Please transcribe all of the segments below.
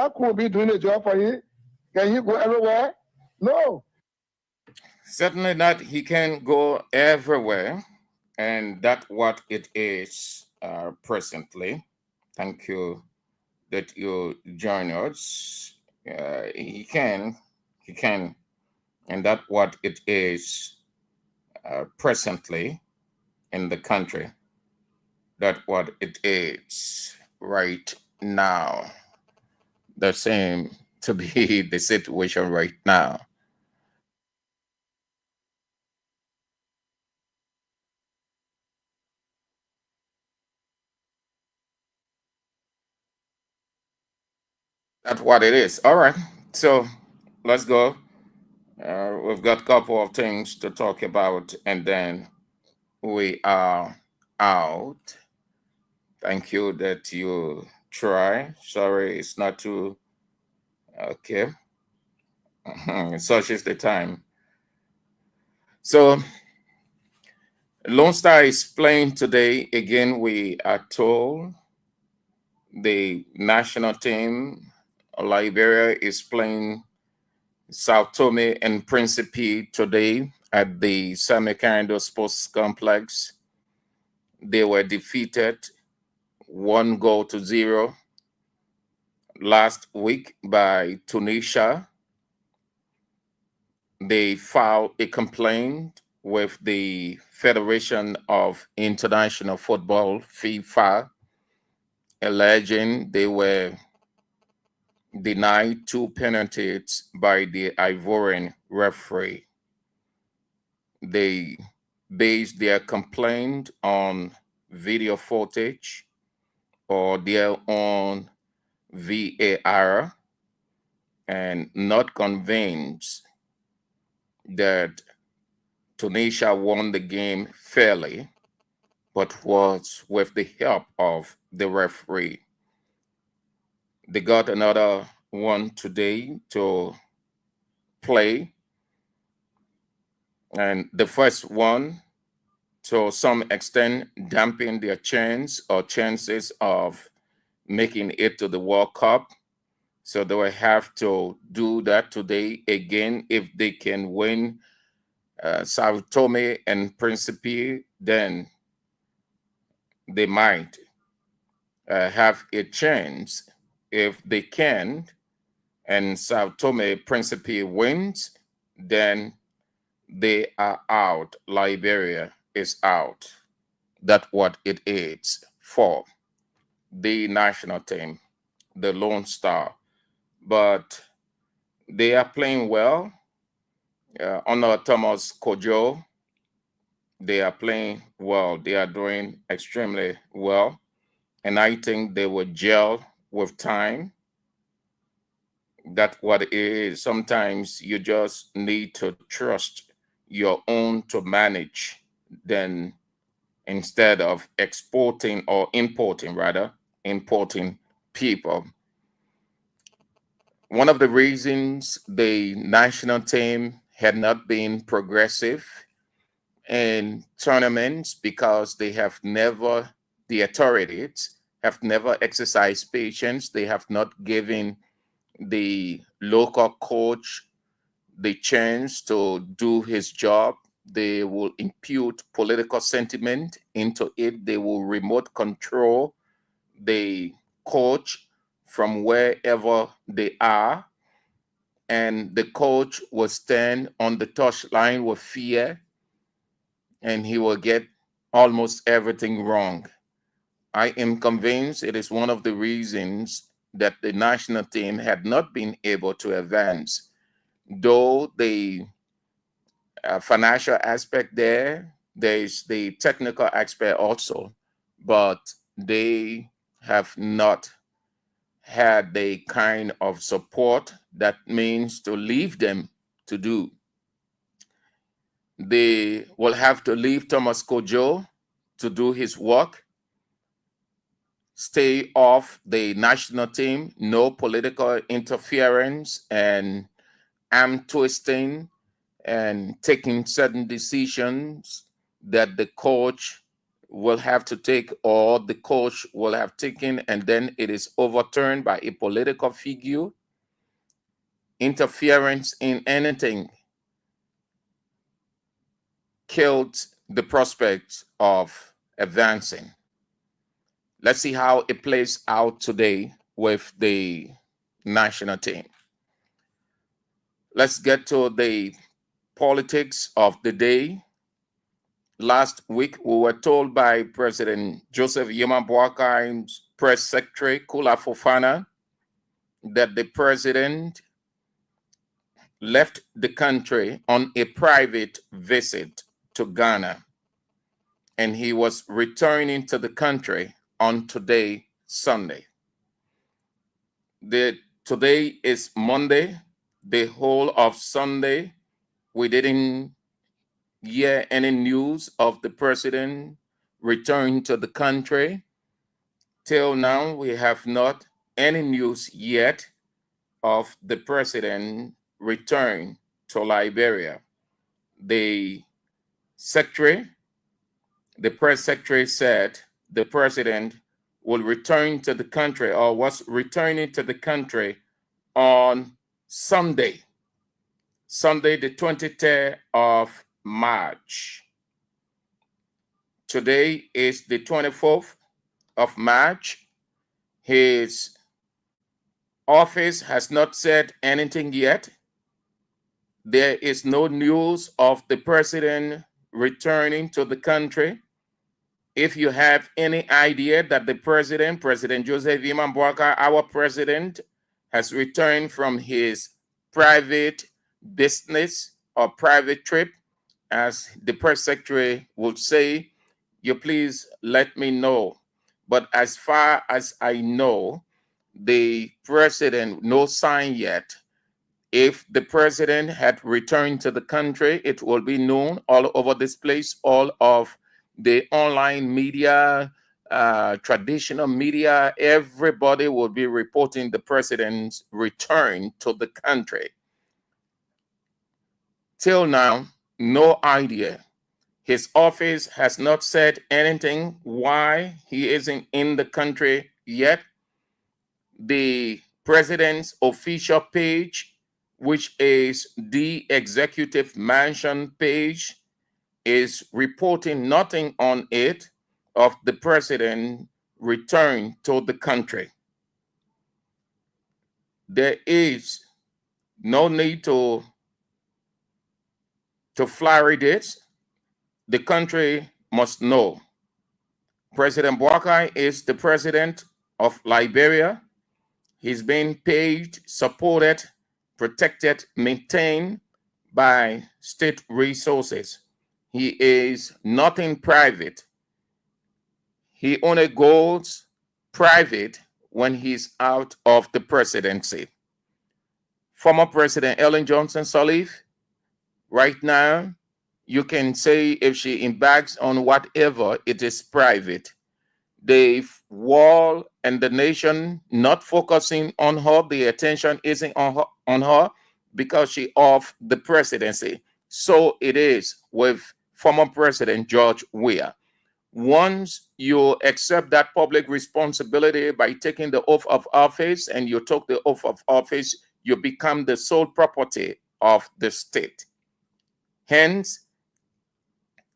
that could be doing a job for him? Can he go everywhere? No. Certainly not. He can go everywhere, and that's what it is presently. Thank you that you join us. He can, and that's what it is presently in the country. That's what it is right now. That seems to be the situation right now. That's what it is. All right. So let's go. We've got a couple of things to talk about, and then we are out. Thank you that you try. Sorry, it's not too okay. Such is the time. So Lone Star is playing today. Again, we are told the national team, Liberia, is playing Sao Tome and Principe today at the Samikando Sports Complex. They were defeated 1-0 last week by Tunisia. They filed a complaint with the Federation of International Football, FIFA, alleging they were denied two penalties by the Ivorian referee. They based their complaint on video footage or their own VAR, and not convinced that Tunisia won the game fairly, but was with the help of the referee. They got another one today to play, and the first one, to some extent, dampened their chances of making it to the World Cup. So they will have to do that today again. If they can win Sao Tome and Principe, then they might have a chance. If they can, and Sao Tome Principe wins, then they are out. Liberia is out. That's what it is for the national team, the Lone Star. But they are playing well. Under Thomas Kojo, they are playing well. They are doing extremely well. And I think they will gel with time. That's what it is. Sometimes you just need to trust your own to manage, then instead of exporting or importing, rather, importing people. One of the reasons the national team had not been progressive in tournaments because they have never, the authorities have never exercised patience. They have not given the local coach the chance to do his job. They will impute political sentiment into it. They will remote control the coach from wherever they are. And the coach will stand on the touchline with fear, and he will get almost everything wrong. I am convinced it is one of the reasons that the national team had not been able to advance. Though the financial aspect there is the technical aspect also, but they have not had the kind of support that means to leave them to do. They will have to leave Thomas Kojo to do his work, stay off the national team, no political interference and arm twisting and taking certain decisions that the coach will have to take, or the coach will have taken, and then it is overturned by a political figure, interference in anything killed the prospect of advancing. Let's see how it plays out today with the national team. Let's get to the politics of the day. Last week, we were told by President Joseph Yema Boakai's press secretary, Kula Fofana, that the president left the country on a private visit to Ghana, and he was returning to the country on today, Sunday. Today is Monday. The whole of Sunday, we didn't hear any news of the president returning to the country. Till now, we have not any news yet of the president return to Liberia. The press secretary said the president will return to the country, or was returning to the country on Sunday, the 23rd of March. Today is the 24th of March. His office has not said anything yet. There is no news of the president returning to the country. If you have any idea that the President Joseph Iman Boaka, our president, has returned from his private business or private trip, as the press secretary would say, you please let me know. But as far as I know, the president, no sign yet. If the president had returned to the country, it will be known all over this place. All of the online media, traditional media, everybody will be reporting the president's return to the country. Till now, no idea. His office has not said anything why he isn't in the country yet. The president's official page, which is the executive mansion page, is reporting nothing on it of the president return to the country. There is no need to flurry this. The country must know. President Boakai is the president of Liberia. He's being paid, supported, protected, maintained by state resources. He is not in private. He only goes private when he's out of the presidency. Former President Ellen Johnson Sirleaf, right now, you can say if she embarks on whatever, it is private. The world and the nation not focusing on her, the attention isn't on her because she off the presidency. So it is with former President George Weah. Once you accept that public responsibility by taking the oath of office, and you took the oath of office, you become the sole property of the state. Hence,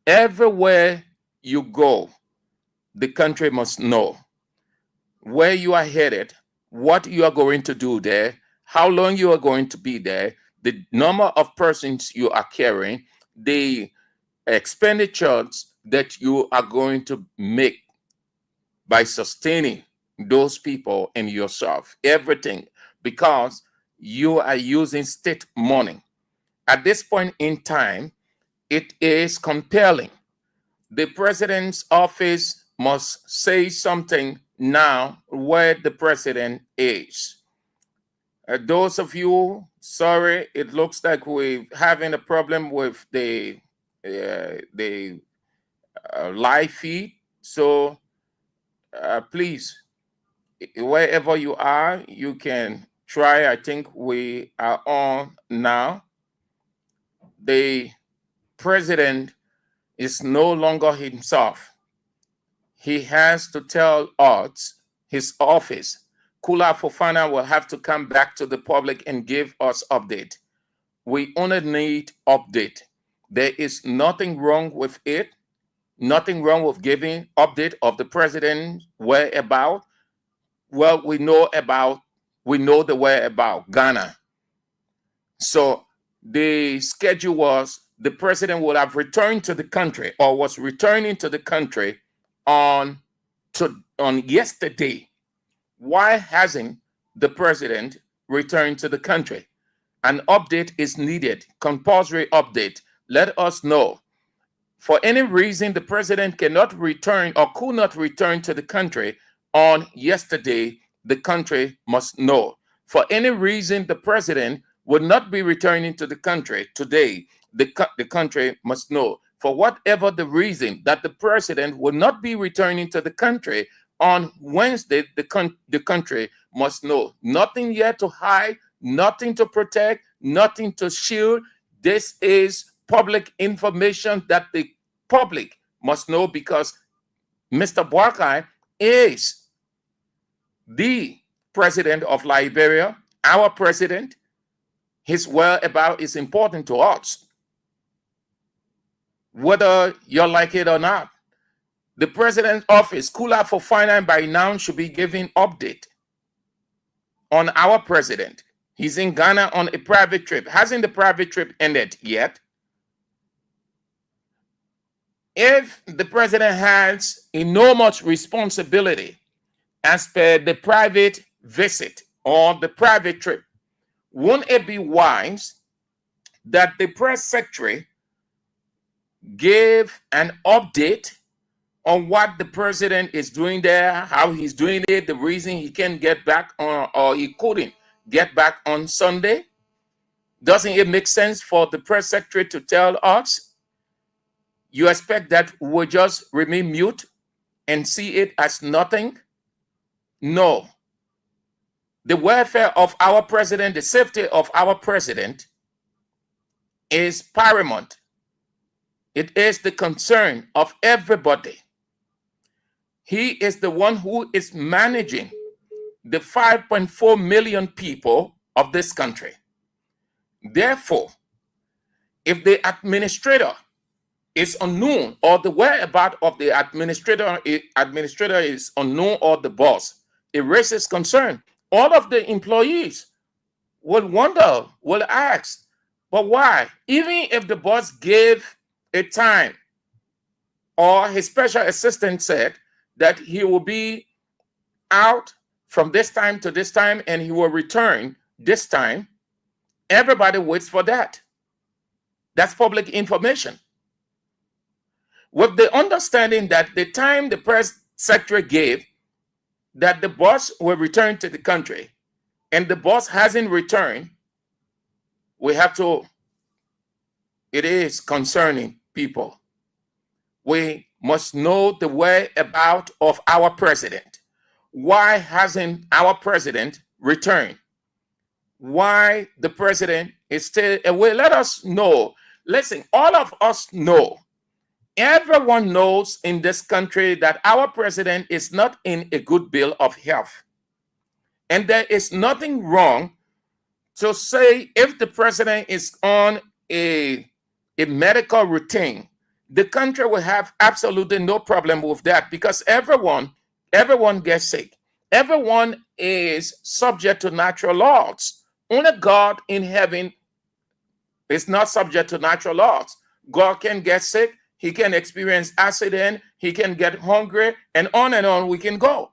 everywhere you go, the country must know where you are headed, what you are going to do there, how long you are going to be there, the number of persons you are carrying, the expenditures that you are going to make by sustaining those people and yourself, everything, because you are using state money. At this point in time, it is compelling. The president's office must say something now where the president is. Those of you, sorry, it looks like we're having a problem with the live feed. So please, wherever you are, you can try. I think we are on now. The president is no longer himself. he has to tell us, his office, Kula Fofana will have to come back to the public and give us update. We only need update. There is nothing wrong with it. Nothing wrong with giving update of the president whereabout. Well, we know the whereabout Ghana. So the schedule was the president would have returned to the country or was returning to the country on yesterday. Why hasn't the president returned to the country? An update is needed, compulsory update. Let us know. For any reason the president cannot return or could not return to the country on yesterday, the country must know. For any reason the president would not be returning to the country today, the country must know. For whatever the reason that the president will not be returning to the country on Wednesday, the country must know. Nothing yet to hide, nothing to protect, nothing to shield. This is public information that the public must know, because Mr. Boakai is the president of Liberia, our president. His whereabouts is important to us, whether you like it or not. The president's office, Kula for Finance, by now should be giving update on our president. He's in Ghana on a private trip. Hasn't the private trip ended yet? If the president has enormous responsibility as per the private visit or the private trip, won't it be wise that the press secretary gave an update on what the president is doing there, how he's doing it, the reason he can't get back on, or he couldn't get back on Sunday? Doesn't it make sense for the press secretary to tell us? You expect that we'll just remain mute and see it as nothing? No. The welfare of our president, the safety of our president is paramount. It is the concern of everybody. He is the one who is managing the 5.4 million people of this country. Therefore, if the administrator is unknown, or the whereabouts of the administrator is unknown, or the boss, it raises concern. All of the employees will wonder, will ask, but why? Even if the boss gave a time, or his special assistant said that he will be out from this time to this time and he will return this time, everybody waits for that. That's public information. With the understanding that the time the press secretary gave that the boss will return to the country and the boss hasn't returned, it is concerning people. We must know the whereabouts of our president. Why hasn't our president returned? Why the president is still away? Let us know. Listen, all of us know. Everyone knows in this country that our president is not in a good bill of health. And there is nothing wrong to say if the president is on a medical routine, the country will have absolutely no problem with that, because everyone gets sick. Everyone is subject to natural laws. Only God in heaven is not subject to natural laws. God can get sick. He can experience accident, he can get hungry, and on we can go.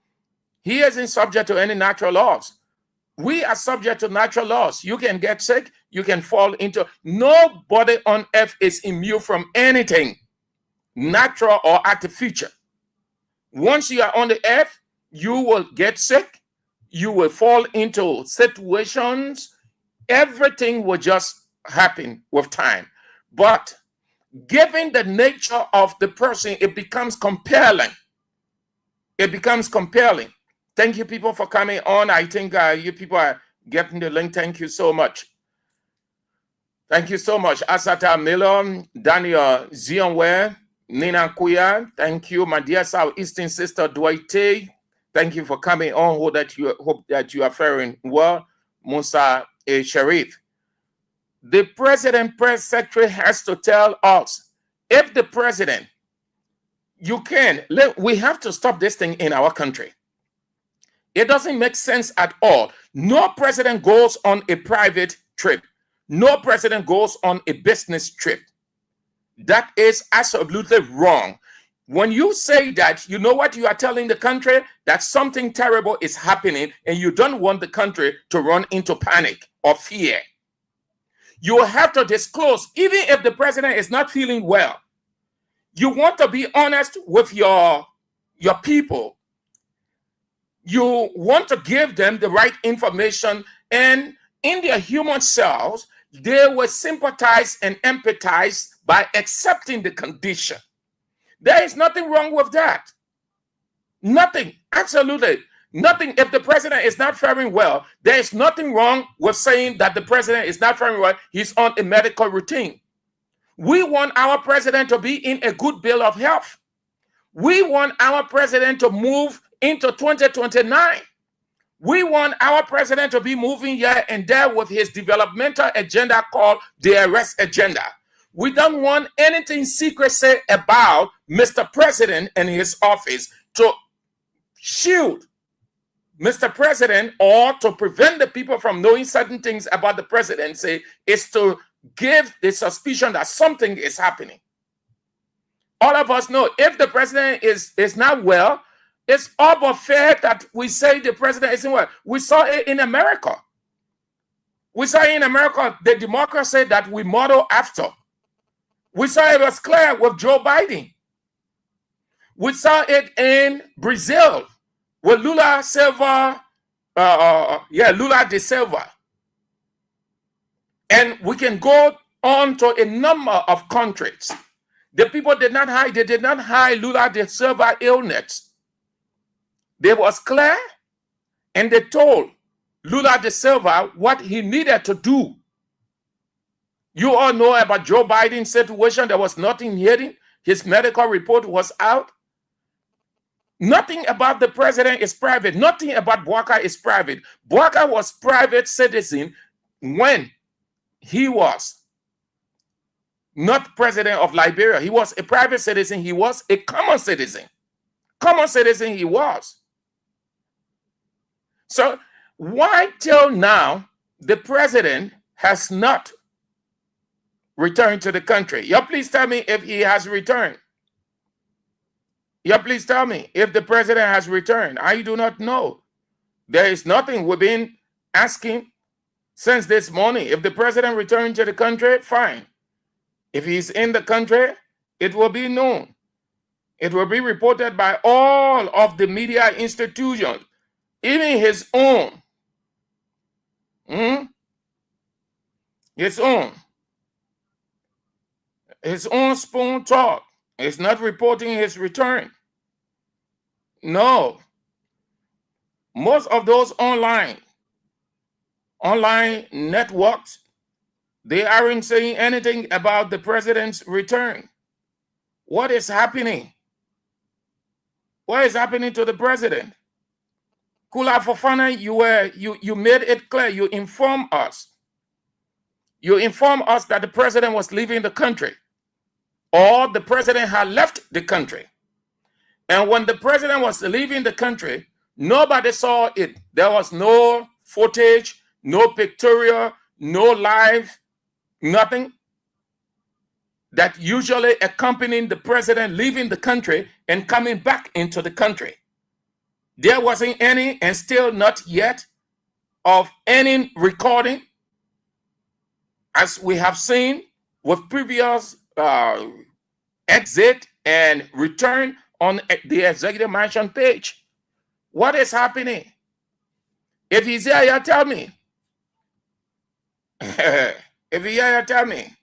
He isn't subject to any natural laws. We are subject to natural laws. You can get sick, you can fall into. Nobody on earth is immune from anything, natural or artificial. Once you are on the earth, you will get sick, you will fall into situations, everything will just happen with time. But given the nature of the person, it becomes compelling. It becomes compelling. Thank you, people, for coming on. I think you people are getting the link. Thank you so much. Thank you so much. Asata Miller, Daniel Zionware, Nina Kuya, thank you. My dear Southeastern sister Dwight, thank you for coming on. Hope that you are faring well. Musa Sharif. The president press secretary has to tell us if the president, we have to stop this thing in our country. It doesn't make sense at all. No president goes on a private trip. No president goes on a business trip. That is absolutely wrong. When you say that, you know what you are telling the country? That something terrible is happening and you don't want the country to run into panic or fear. You have to disclose, even if the president is not feeling well. You want to be honest with your people. You want to give them the right information, and in their human selves, they will sympathize and empathize by accepting the condition. There is nothing wrong with that. Nothing, absolutely nothing. If the president is not faring well, there is nothing wrong with saying that the president is not faring well. He's on a medical routine. We want our president to be in a good bill of health. We want our president to move into 2029. We want our president to be moving here and there with his developmental agenda called the arrest agenda. We don't want anything secrecy about Mr. President and his office to shield Mr. President or to prevent the people from knowing certain things about the presidency, is to give the suspicion that something is happening. All of us know if the president is not well, it's all but fair that we say the president isn't well. We saw it in America. We saw it in America, the democracy that we model after. We saw it was clear with Joe Biden. We saw it in Brazil with Lula da Silva. And we can go on to a number of countries. The people did not hide. They did not hide Lula da Silva illness. They was clear, and they told Lula da Silva what he needed to do. You all know about Joe Biden's situation. There was nothing hidden. His medical report was out. Nothing about the president is private. Nothing about Bouaka is private. Bouaka was private citizen when he was not president of Liberia. He was a private citizen. He was a common citizen. Common citizen he was. So why till now the president has not returned to the country? Yeah, please tell me if he has returned. Yeah, please tell me if the president has returned. I do not know. There is nothing. We've been asking since this morning. If the president returned to the country, fine. If he's in the country, it will be known. It will be reported by all of the media institutions, even his own. His own spoon talk is not reporting his return. No. Most of those online networks, they aren't saying anything about the president's return. What is happening? What is happening to the president? Kula Fofana, you made it clear. You informed us. You informed us that the president was leaving the country, or the president had left the country. And when the president was leaving the country, nobody saw it. There was no footage, no pictorial, no live, nothing that usually accompanying the president leaving the country and coming back into the country. There wasn't any, and still not yet, of any recording, as we have seen with previous exit and return on the executive mansion page. What is happening? If he's here, tell me. If he's here, tell me.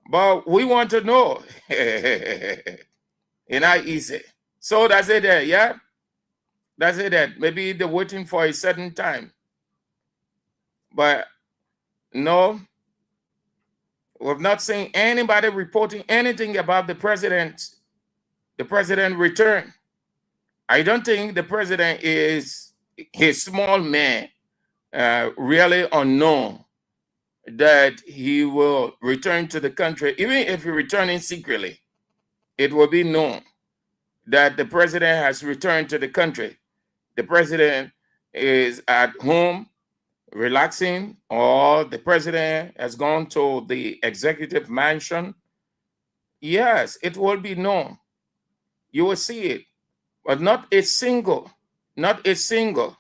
But we want to know. It's not easy. So that's it there, yeah? That's it there. Maybe they're waiting for a certain time. But no, we've not seen anybody reporting anything about the president's the president return. I don't think the president is a small man, really unknown that he will return to the country. Even if he returning secretly, it will be known that the president has returned to the country. The president is at home relaxing, or the president has gone to the executive mansion. Yes, it will be known. You will see it, but not a single, not a single,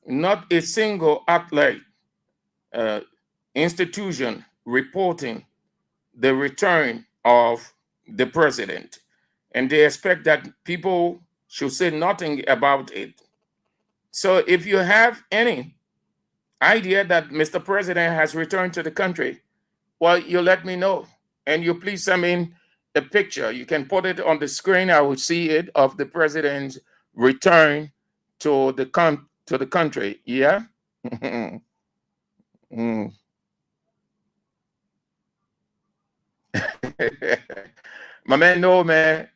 not a single outlet, uh, institution reporting the return of the president. And they expect that people should say nothing about it. So if you have any idea that Mr. President has returned to the country, well, you let me know. And you please send me a picture. You can put it on the screen. I will see it of the president's return to the country. Yeah. Mm. My man, no man.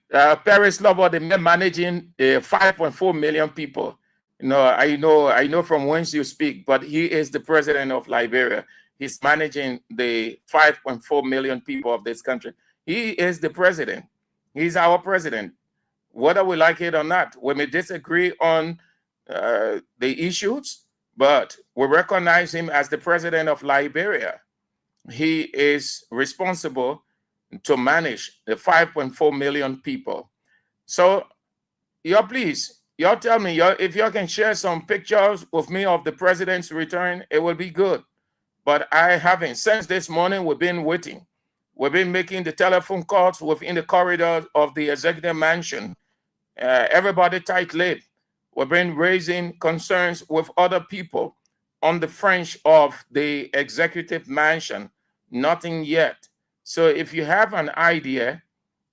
Paris Lover, the man managing 5.4 million people. I know from whence you speak, but he is the president of Liberia. He's managing the 5.4 million people of this country. He is the president. He's our president. Whether we like it or not, we may disagree on the issues, but we recognize him as the president of Liberia. He is responsible to manage the 5.4 million people. So, y'all tell me, if y'all can share some pictures with me of the president's return, it will be good. But I haven't. Since this morning, we've been waiting. We've been making the telephone calls within the corridors of the executive mansion. Everybody tight-lipped. We've been raising concerns with other people on the French of the executive mansion. Nothing yet. So if you have an idea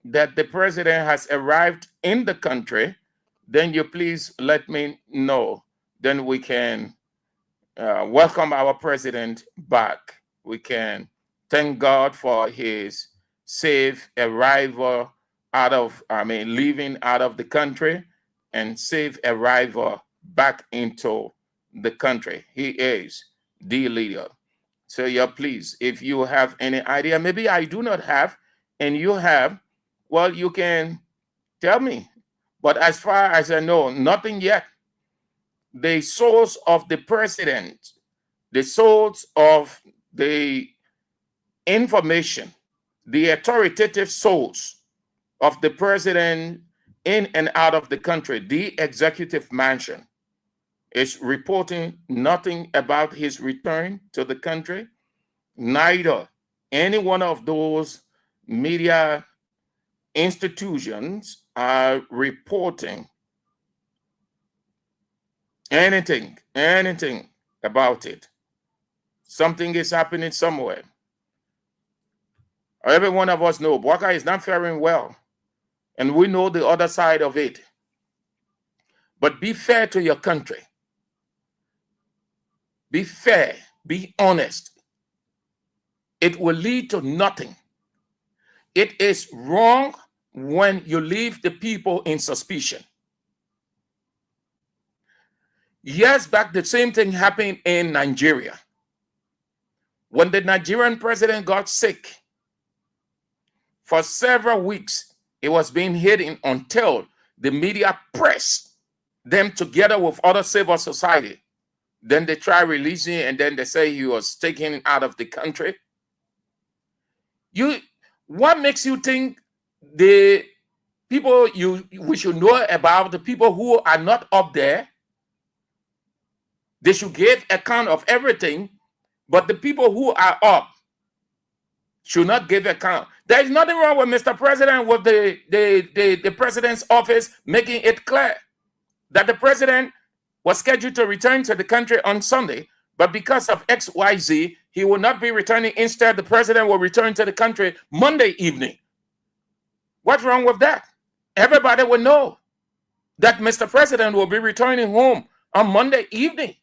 that the president has arrived in the country, then you please let me know. Then we can welcome our president back. We can thank God for his safe arrival leaving out of the country and safe arrival back into the country. He is the leader. So, yeah, please, if you have any idea, maybe I do not have, and you have, well, you can tell me. But as far as I know, nothing yet. The source of the president, the source of the information, the authoritative source of the president in and out of the country, the executive mansion, is reporting nothing about his return to the country. Neither any one of those media institutions are reporting anything about it. Something is happening somewhere. Every one of us know Bwaka is not faring well, and we know the other side of it. But be fair to your country. Be fair, be honest. It will lead to nothing. It is wrong when you leave the people in suspicion. Years back, the same thing happened in Nigeria. When the Nigerian president got sick, for several weeks, it was being hidden until the media pressed them together with other civil society. Then they try releasing, and then they say he was taken out of the country. What makes you think the people we should know about, the people who are not up there, they should give account of everything, but the people who are up should not give account? There is nothing wrong with Mr. President, with the president's office making it clear that the president was scheduled to return to the country on Sunday, but because of XYZ, he will not be returning. Instead, the president will return to the country Monday evening. What's wrong with that? Everybody will know that Mr. President will be returning home on Monday evening.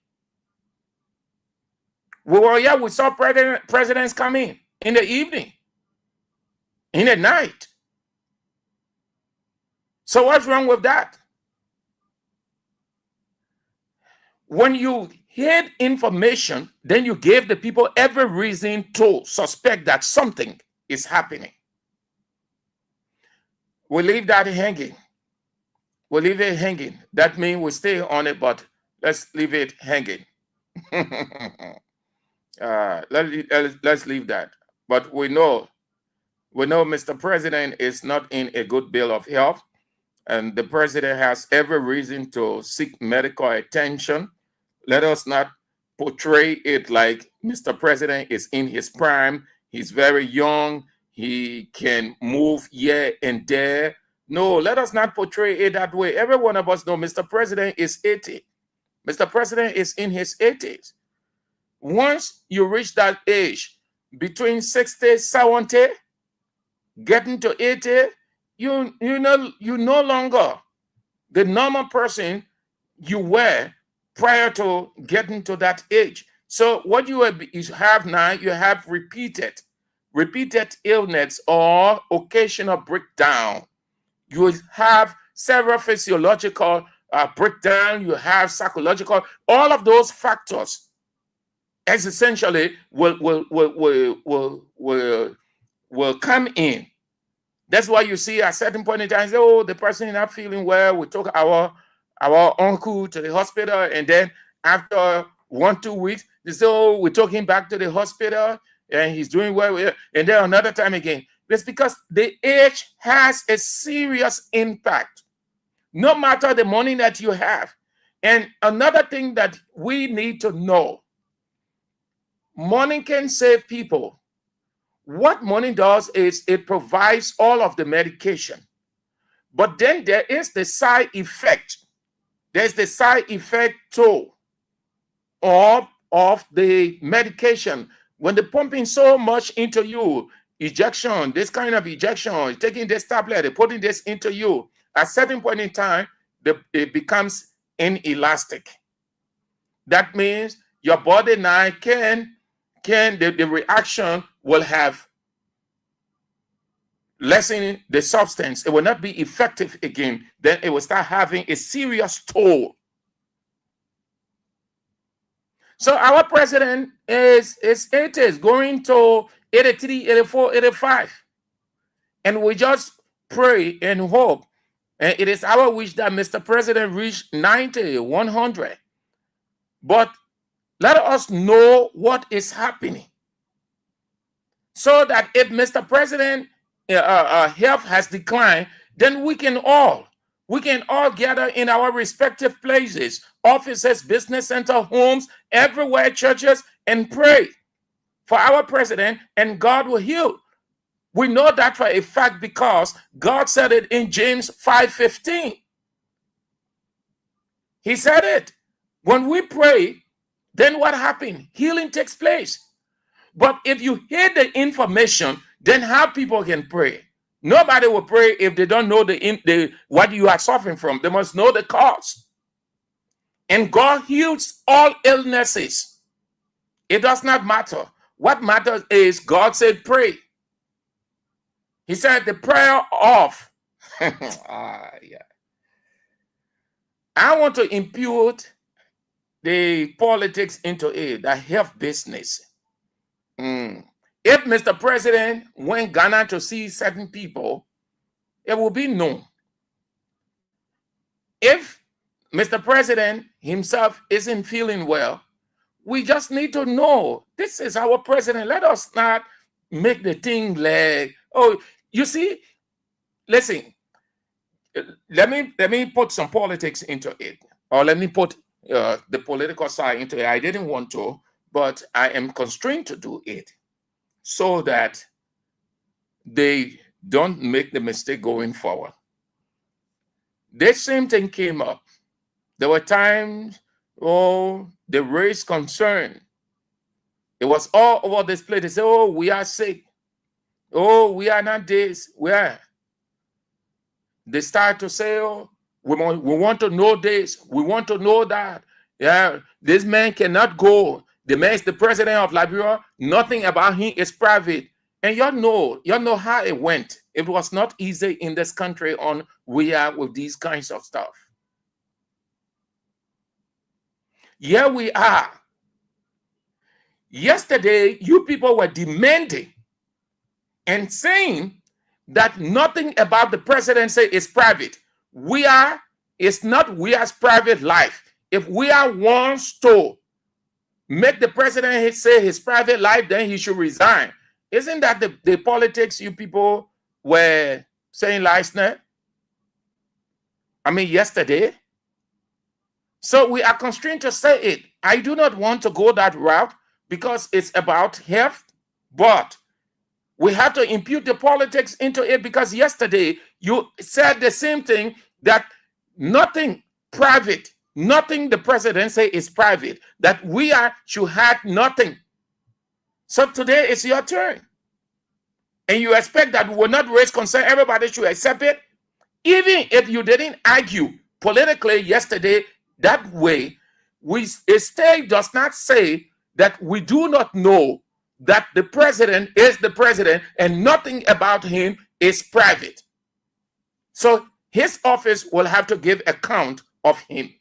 We saw presidents come in the evening, in the night. So what's wrong with that? When you hid information, then you gave the people every reason to suspect that something is happening. We leave that hanging. We leave it hanging. That means we stay on it, but let's leave it hanging. Let's leave that. But we know Mr. President is not in a good bill of health, and the president has every reason to seek medical attention. Let us not portray it like Mr. President is in his prime. He's very young. He can move here and there. No, let us not portray it that way. Every one of us know Mr. President is 80. Mr. President is in his 80s. Once you reach that age, between 60, 70, getting to 80, you no longer the normal person you were prior to getting to that age. So what you have now, you have repeated illness or occasional breakdown. You have several physiological breakdown. You have psychological. All of those factors, as essentially, will come in. That's why you see at a certain point in time, say, oh, the person is not feeling well. We took our uncle to the hospital, and then after 1-2 weeks, they say, oh, we took him back to the hospital, and he's doing well. And then another time again. It's because the age has a serious impact, no matter the money that you have. And another thing that we need to know, money can save people. What money does is it provides all of the medication. But then there is the side effect. There's the side effect too of the medication. When they're pumping so much into you, ejection, this kind of ejection, taking this tablet, they're putting this into you, at a certain point in time, it becomes inelastic. That means your body now the reaction will have lessening the substance. It will not be effective again. Then it will start having a serious toll. So our president is 80s, going to 83, 84, 85. And we just pray and hope. And it is our wish that Mr. President reach 90, 100. But let us know what is happening, so that if Mr. President health has declined, then we can all gather in our respective places, offices, business center, homes, everywhere, churches, and pray for our president, and God will heal. We know that for a fact because God said it in James 5:15. He said it. When we pray, then what happened? Healing takes place. But if you hear the information, then how people can pray? Nobody will pray if they don't know what you are suffering from. They must know the cause. And God heals all illnesses. It does not matter. What matters is God said pray. He said the prayer of yeah. I want to impute the politics into it, the health business. If Mr. President went Ghana to see certain people, it will be known. If Mr. President himself isn't feeling well, we just need to know this is our president. Let us not make the thing like, oh, you see, listen, let me put some politics into it, or let me put the political side into it. I didn't want to, but I am constrained to do it so that they don't make the mistake going forward. This same thing came up. There were times, they raised concern. It was all over this place. They said, oh, we are sick. Oh, we are not this. We are. They start to say, oh, we want to know this. We want to know that. Yeah, this man cannot go. The man is the president of Liberia. Nothing about him is private. And you know how it went. It was not easy in this country on we are with these kinds of stuff. Here we are. Yesterday, you people were demanding and saying that nothing about the presidency is private. It's not we as private life. If we are wants to make the president say his private life, then he should resign. Isn't that the politics you people were saying last night? I mean, yesterday. So we are constrained to say it. I do not want to go that route because it's about health, but we have to impute the politics into it because yesterday you said the same thing, that nothing private, nothing the president say is private, that should have nothing. So today it's your turn. And you expect that we will not raise concern, everybody should accept it. Even if you didn't argue politically yesterday that way, a state does not say that we do not know that the president is the president and nothing about him is private. So his office will have to give account of him.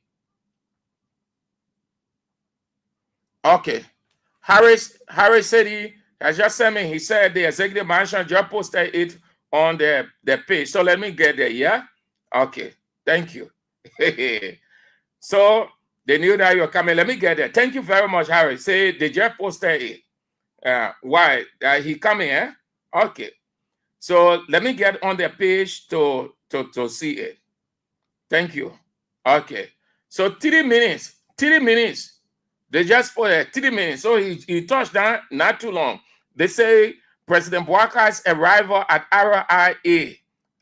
Okay. Harris said he has just sent me, he said the executive mansion just posted it on the page. So let me get there, yeah? Okay. Thank you. So they knew that you're coming. Let me get there. Thank you very much, Harry. Say they just posted it. Why? He coming, eh? Okay. So let me get on the page to see it. Thank you. Okay. So 3 minutes. 3 minutes. They just put it 3 minutes. So he touched down not too long. They say President Boakar's arrival at RIA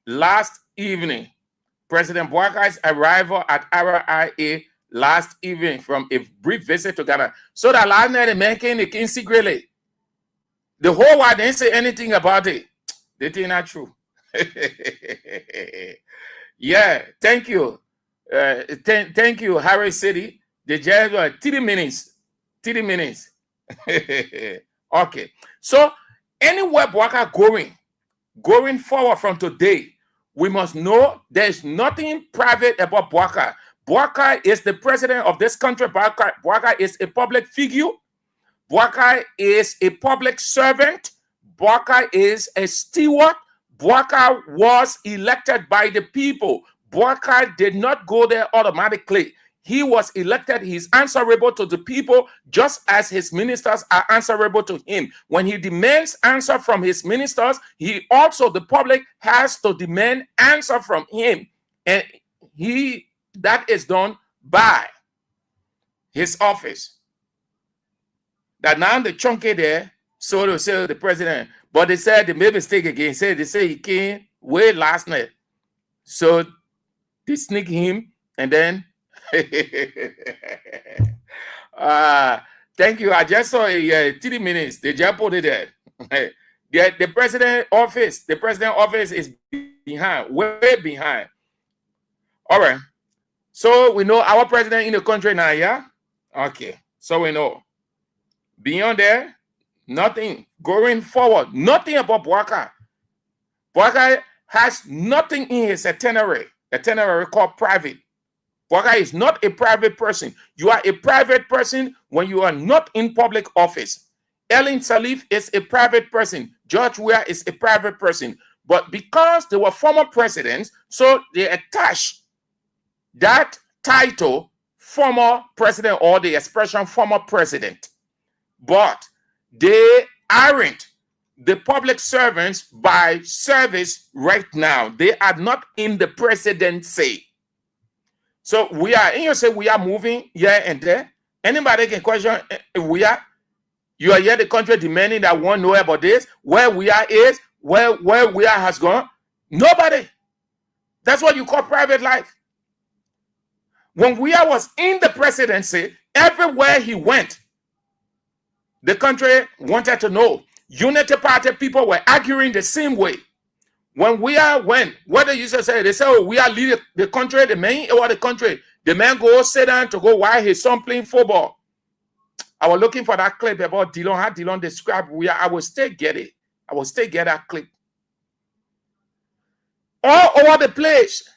last evening. President Boakar's arrival at RIA last evening from a brief visit to Ghana. So that last night, the man came in secretly. The whole world didn't say anything about it. They think not true. Yeah, thank you. Thank you, Harry City. The judge was 3 minutes. 3 minutes. Okay. So anywhere Boakar going forward from today, we must know there's nothing private about Boakar. Boakar is the president of this country. Boakar is a public figure. Boakar is a public servant. Boakar is a steward. Boakar was elected by the people. Boakar did not go there automatically. He was elected. He's answerable to the people just as his ministers are answerable to him. When he demands answer from his ministers, the public has to demand answer from him. And that is done by his office. That now the chunky there, so to say the president, but they said they made a mistake again. They say he came way last night. So they sneak him and then thank you. I just saw 3 minutes. They just put it there. The president office is behind, way behind. All right. So we know our president in the country now, yeah? Okay. So we know. Beyond there, nothing. Going forward, nothing about Boakar. Boakar has nothing in his itinerary called private. Boakar is not a private person. You are a private person when you are not in public office. Ellen Salif is a private person. George Weah is a private person. But because they were former presidents, so they attach that title, former president, or the expression former president. But they aren't the public servants by service right now. They are not in the presidency. So we are moving here and there. Anybody can question you are here the country demanding that one know about this, where we are is, where we are has gone. Nobody. That's what you call private life. When we was in the presidency, everywhere he went, the country wanted to know. Unity Party people were arguing the same way. When what they used to say, they say, oh, we are leading the country, the man or the country. The man go sit down to go while his son playing football. I was looking for that clip about Dillon, how Dillon described I will still get it. I will still get that clip. All over the place.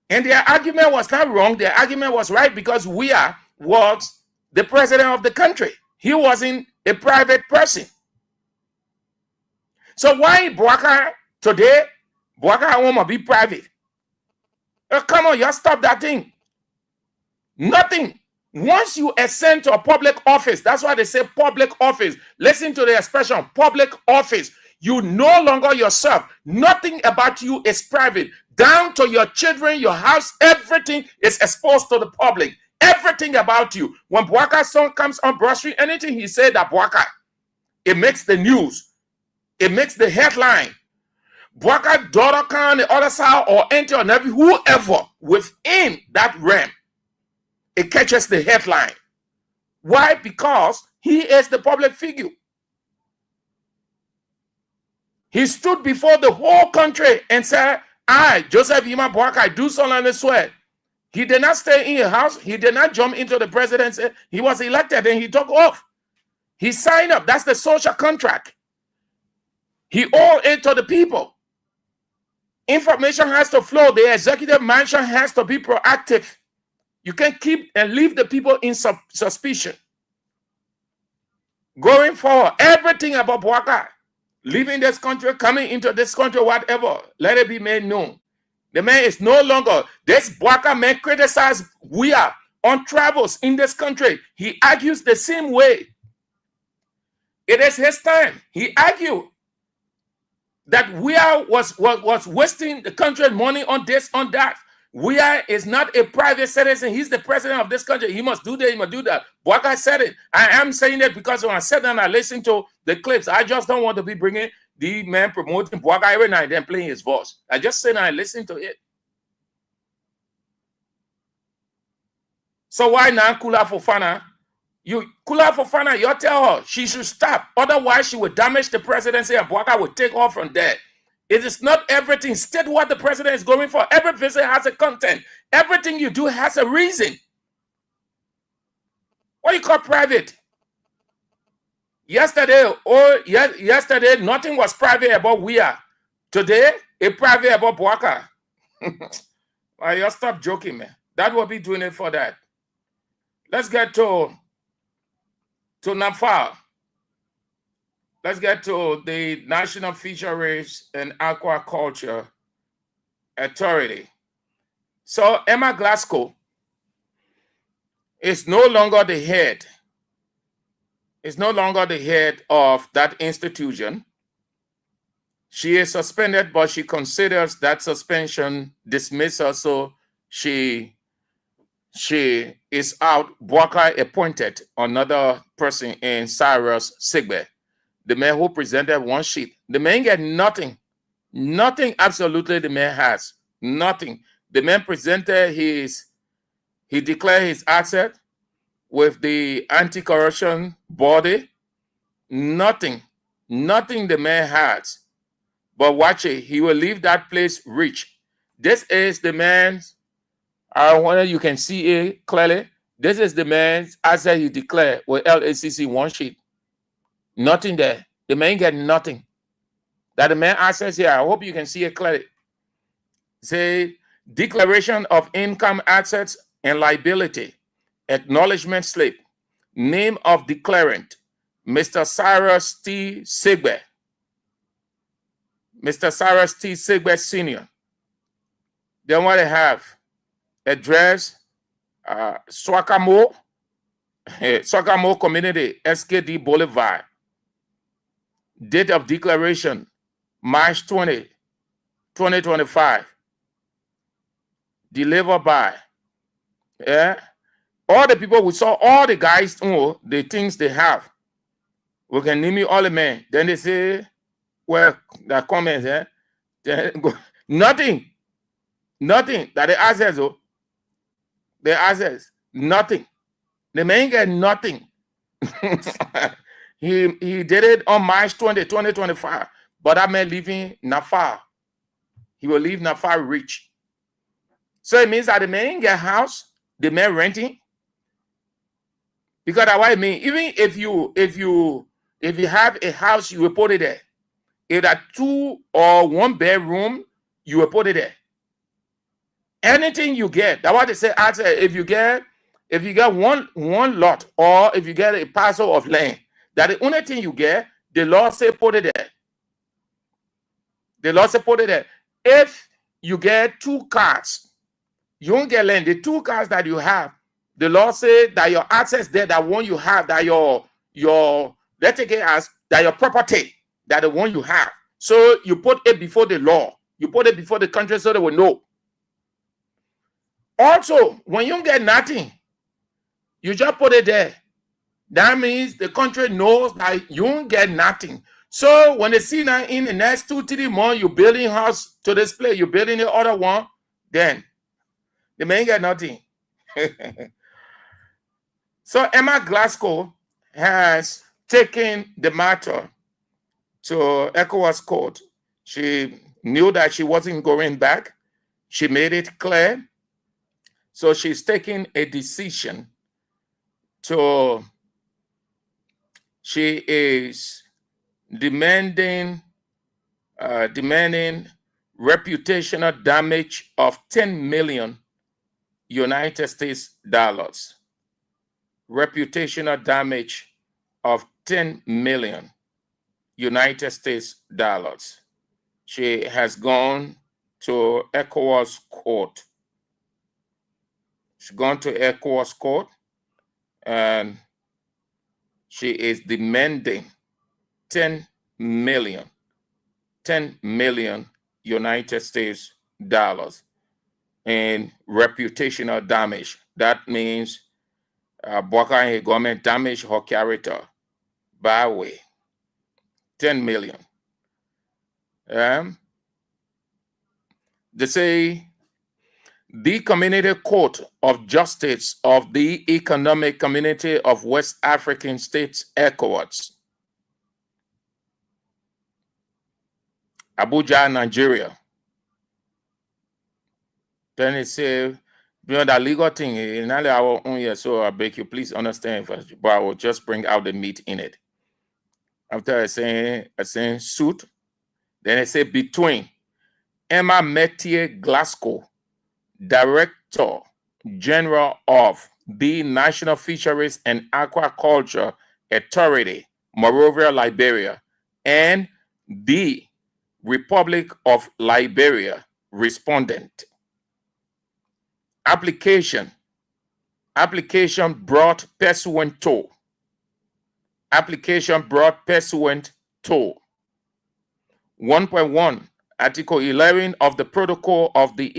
And their argument was not wrong. Their argument was right because Weah was the president of the country. He wasn't a private person. So why Bouaka today? Bouaka want to be private. Come on, y'all stop that thing. Nothing. Once you ascend to a public office, that's why they say public office. Listen to the expression public office. You no longer yourself. Nothing about you is private. Down to your children, your house, everything is exposed to the public. Everything about you. When Bouaka's son comes on Broad Street, anything he said that Bouaka, it makes the news. It makes the headline. Bouaka's daughter come on the other side or enter on every whoever within that realm, it catches the headline. Why? Because he is the public figure. He stood before the whole country and said, I, Joseph Yima Bouaka, I do solemnly swear. He did not stay in your house. He did not jump into the presidency. He was elected and he took off. He signed up. That's the social contract. He owed it to the people. Information has to flow. The executive mansion has to be proactive. You can't keep and leave the people in suspicion. Going forward, everything about Bouaka, leaving this country, coming into this country, whatever, let it be made known. The man is no longer, this Bouaka man criticized Weah on travels in this country. He argues the same way. It is his time. He argued that Weah was wasting the country's money on this, on that. Weah is not a private citizen. He's the president of this country. He must do that. He must do that. Bouaka said it. I am saying it because when I sat down, I listened to the clips. I just don't want to be bringing the man promoting Bouaka every night and playing his voice. I just sit and I listen to it. So why now Kula Fofana? Kula Fofana, you tell her she should stop. Otherwise, she will damage the presidency and Bouaka will take off from there. It is not everything. State what the president is going for. Every visit has a content. Everything you do has a reason. What you call private? Yesterday, nothing was private about Weah. Today, it's private about Bouaka. Well, you stop joking, man. That will be doing it for that. Let's get to NAFA. Let's get to the National Fisheries and Aquaculture Authority. So Emma Glasgow is no longer the head. Is no longer the head of that institution. She is suspended, but she considers that suspension dismissal, so she is out. Bouaka appointed another person in Cyrus Sigbe, the man who presented one sheet. The man get nothing. Nothing, absolutely, the man has. Nothing. The man presented he declared his asset with the anti-corruption body. Nothing. Nothing the man has. But watch it. He will leave that place rich. This is the man's, I wonder you can see it clearly. This is the man's asset he declared with LACC one sheet. Nothing there. The man get nothing. That the man assets here. I hope you can see it clearly. Say declaration of income, assets, and liability. Acknowledgement slip. Name of declarant. Mr. Cyrus T. Sigbe. Mr. Cyrus T. Sigbe Sr. Then what they have? Address Swakamo Community, SKD Boulevard. Date of declaration, March 20, 2025. Delivered by. Yeah. All the people we saw, all the guys, the things they have. We can name you all the men. Then they say, well, the comments, nothing. Nothing. That the assets, the assets, nothing. The man get nothing. He did it on March 20, 2025. But that man leaving Nafa. He will leave Nafa rich. So it means that the man get house, the man renting. Because that's what I mean. Even if you have a house, you will put it there. If that 2 or 1 bedroom, you will put it there. Anything you get, that's what they say. I say if you get one lot, or if you get a parcel of land, that the only thing you get, the law say put it there. The law say put it there. If you get 2 cars, you won't get land. The 2 cars that you have, the law say that your access there, that one you have, that your let's take it as that your property, that the one you have. So you put it before the law. You put it before the country so they will know. Also, when you get nothing, you just put it there. That means the country knows that you won't get nothing. So when they see that in the next 2-3 months, you're building house to display, you're building the other one, then they may get nothing. So Emma Glasgow has taken the matter to ECOWAS court. She knew that she wasn't going back. She made it clear. So she's taking a decision she is demanding reputational damage of 10 million United States dollars. Reputational damage of 10 million United States dollars. She has gone to ECOWAS court. She's gone to ECOWAS court, and she is demanding 10 million United States dollars in reputational damage. That means Bwaka government damage her character by way. 10 million. They say the Community Court of Justice of the Economic Community of West African States, ECOWAS, Abuja, Nigeria. Then they say, that legal thing, in our own year, so I beg you, please understand first, but I will just bring out the meat in it. After I say suit, then I say between Emma Metier Glasgow, Director General of the National Fisheries and Aquaculture Authority, Monrovia, Liberia, and the Republic of Liberia, respondent. Application brought pursuant to. Application brought pursuant to 1.1 Article 11 of the Protocol of the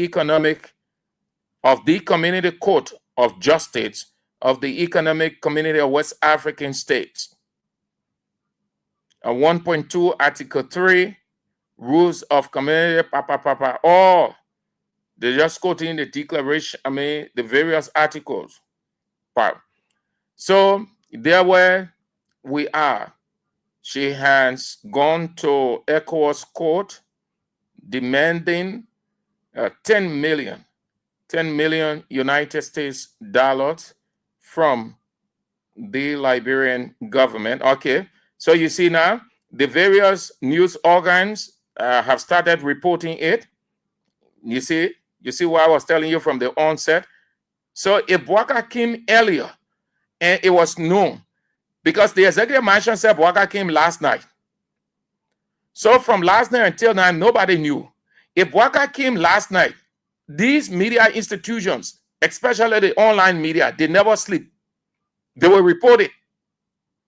Community Court of Justice of the Economic Community of West African States. 1.2 Article 3 Rules of Community, all. They just quoting the declaration, the various articles. So there where we are. She has gone to ECOWAS court demanding 10 million United States dollars from the Liberian government. Okay, so you see now the various news organs have started reporting it. You see what I was telling you from the onset. So if Bwaka came earlier and it was known, because the executive mansion said Bwaka came last night. So from last night until now, nobody knew. If Bwaka came last night, these media institutions, especially the online media, they never sleep. They will report it.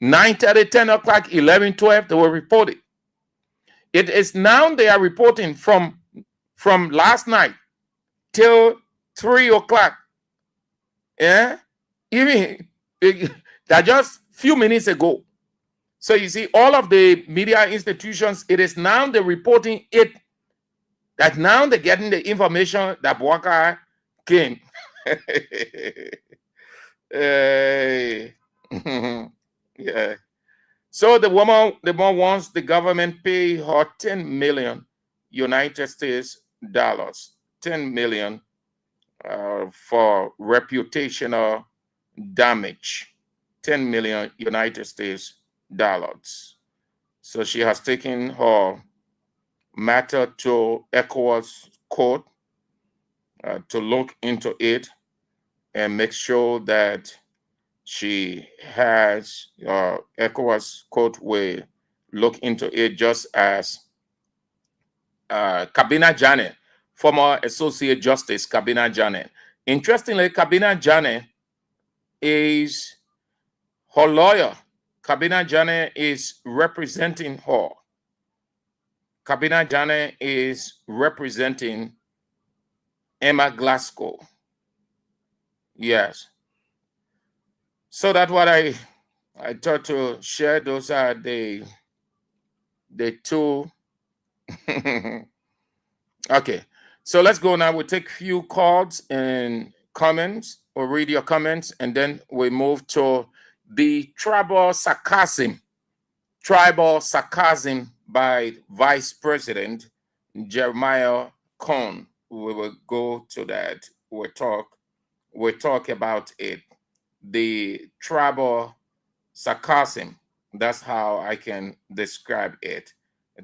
9:30, 10 o'clock, 11, 12, they will report it. It is now they are reporting from last night till 3 o'clock. Yeah? Even that just few minutes ago. So you see, all of the media institutions, it is now they're reporting it, that now they're getting the information that Bwaka came. Yeah. So the woman wants the government pay her 10 million United States dollars, 10 million for reputational damage, 10 million United States dollars. So she has taken her matter to ECOWAS court to look into it and make sure that she has ECOWAS court will look into it, just as Kabina Janet, former Associate Justice Kabina Janet. Interestingly, Kabina Janet is her lawyer. Kabina Janet is representing her. Kabina Janet is representing Emma Glasgow. Yes. So that's what I thought to share. Those are the two. Okay. So let's go now. We'll take a few calls and comments, or read your comments, and then we move to the tribal sarcasm by Vice President Jeremiah Cohn. We will go to that. We'll talk about it. The tribal sarcasm. That's how I can describe it.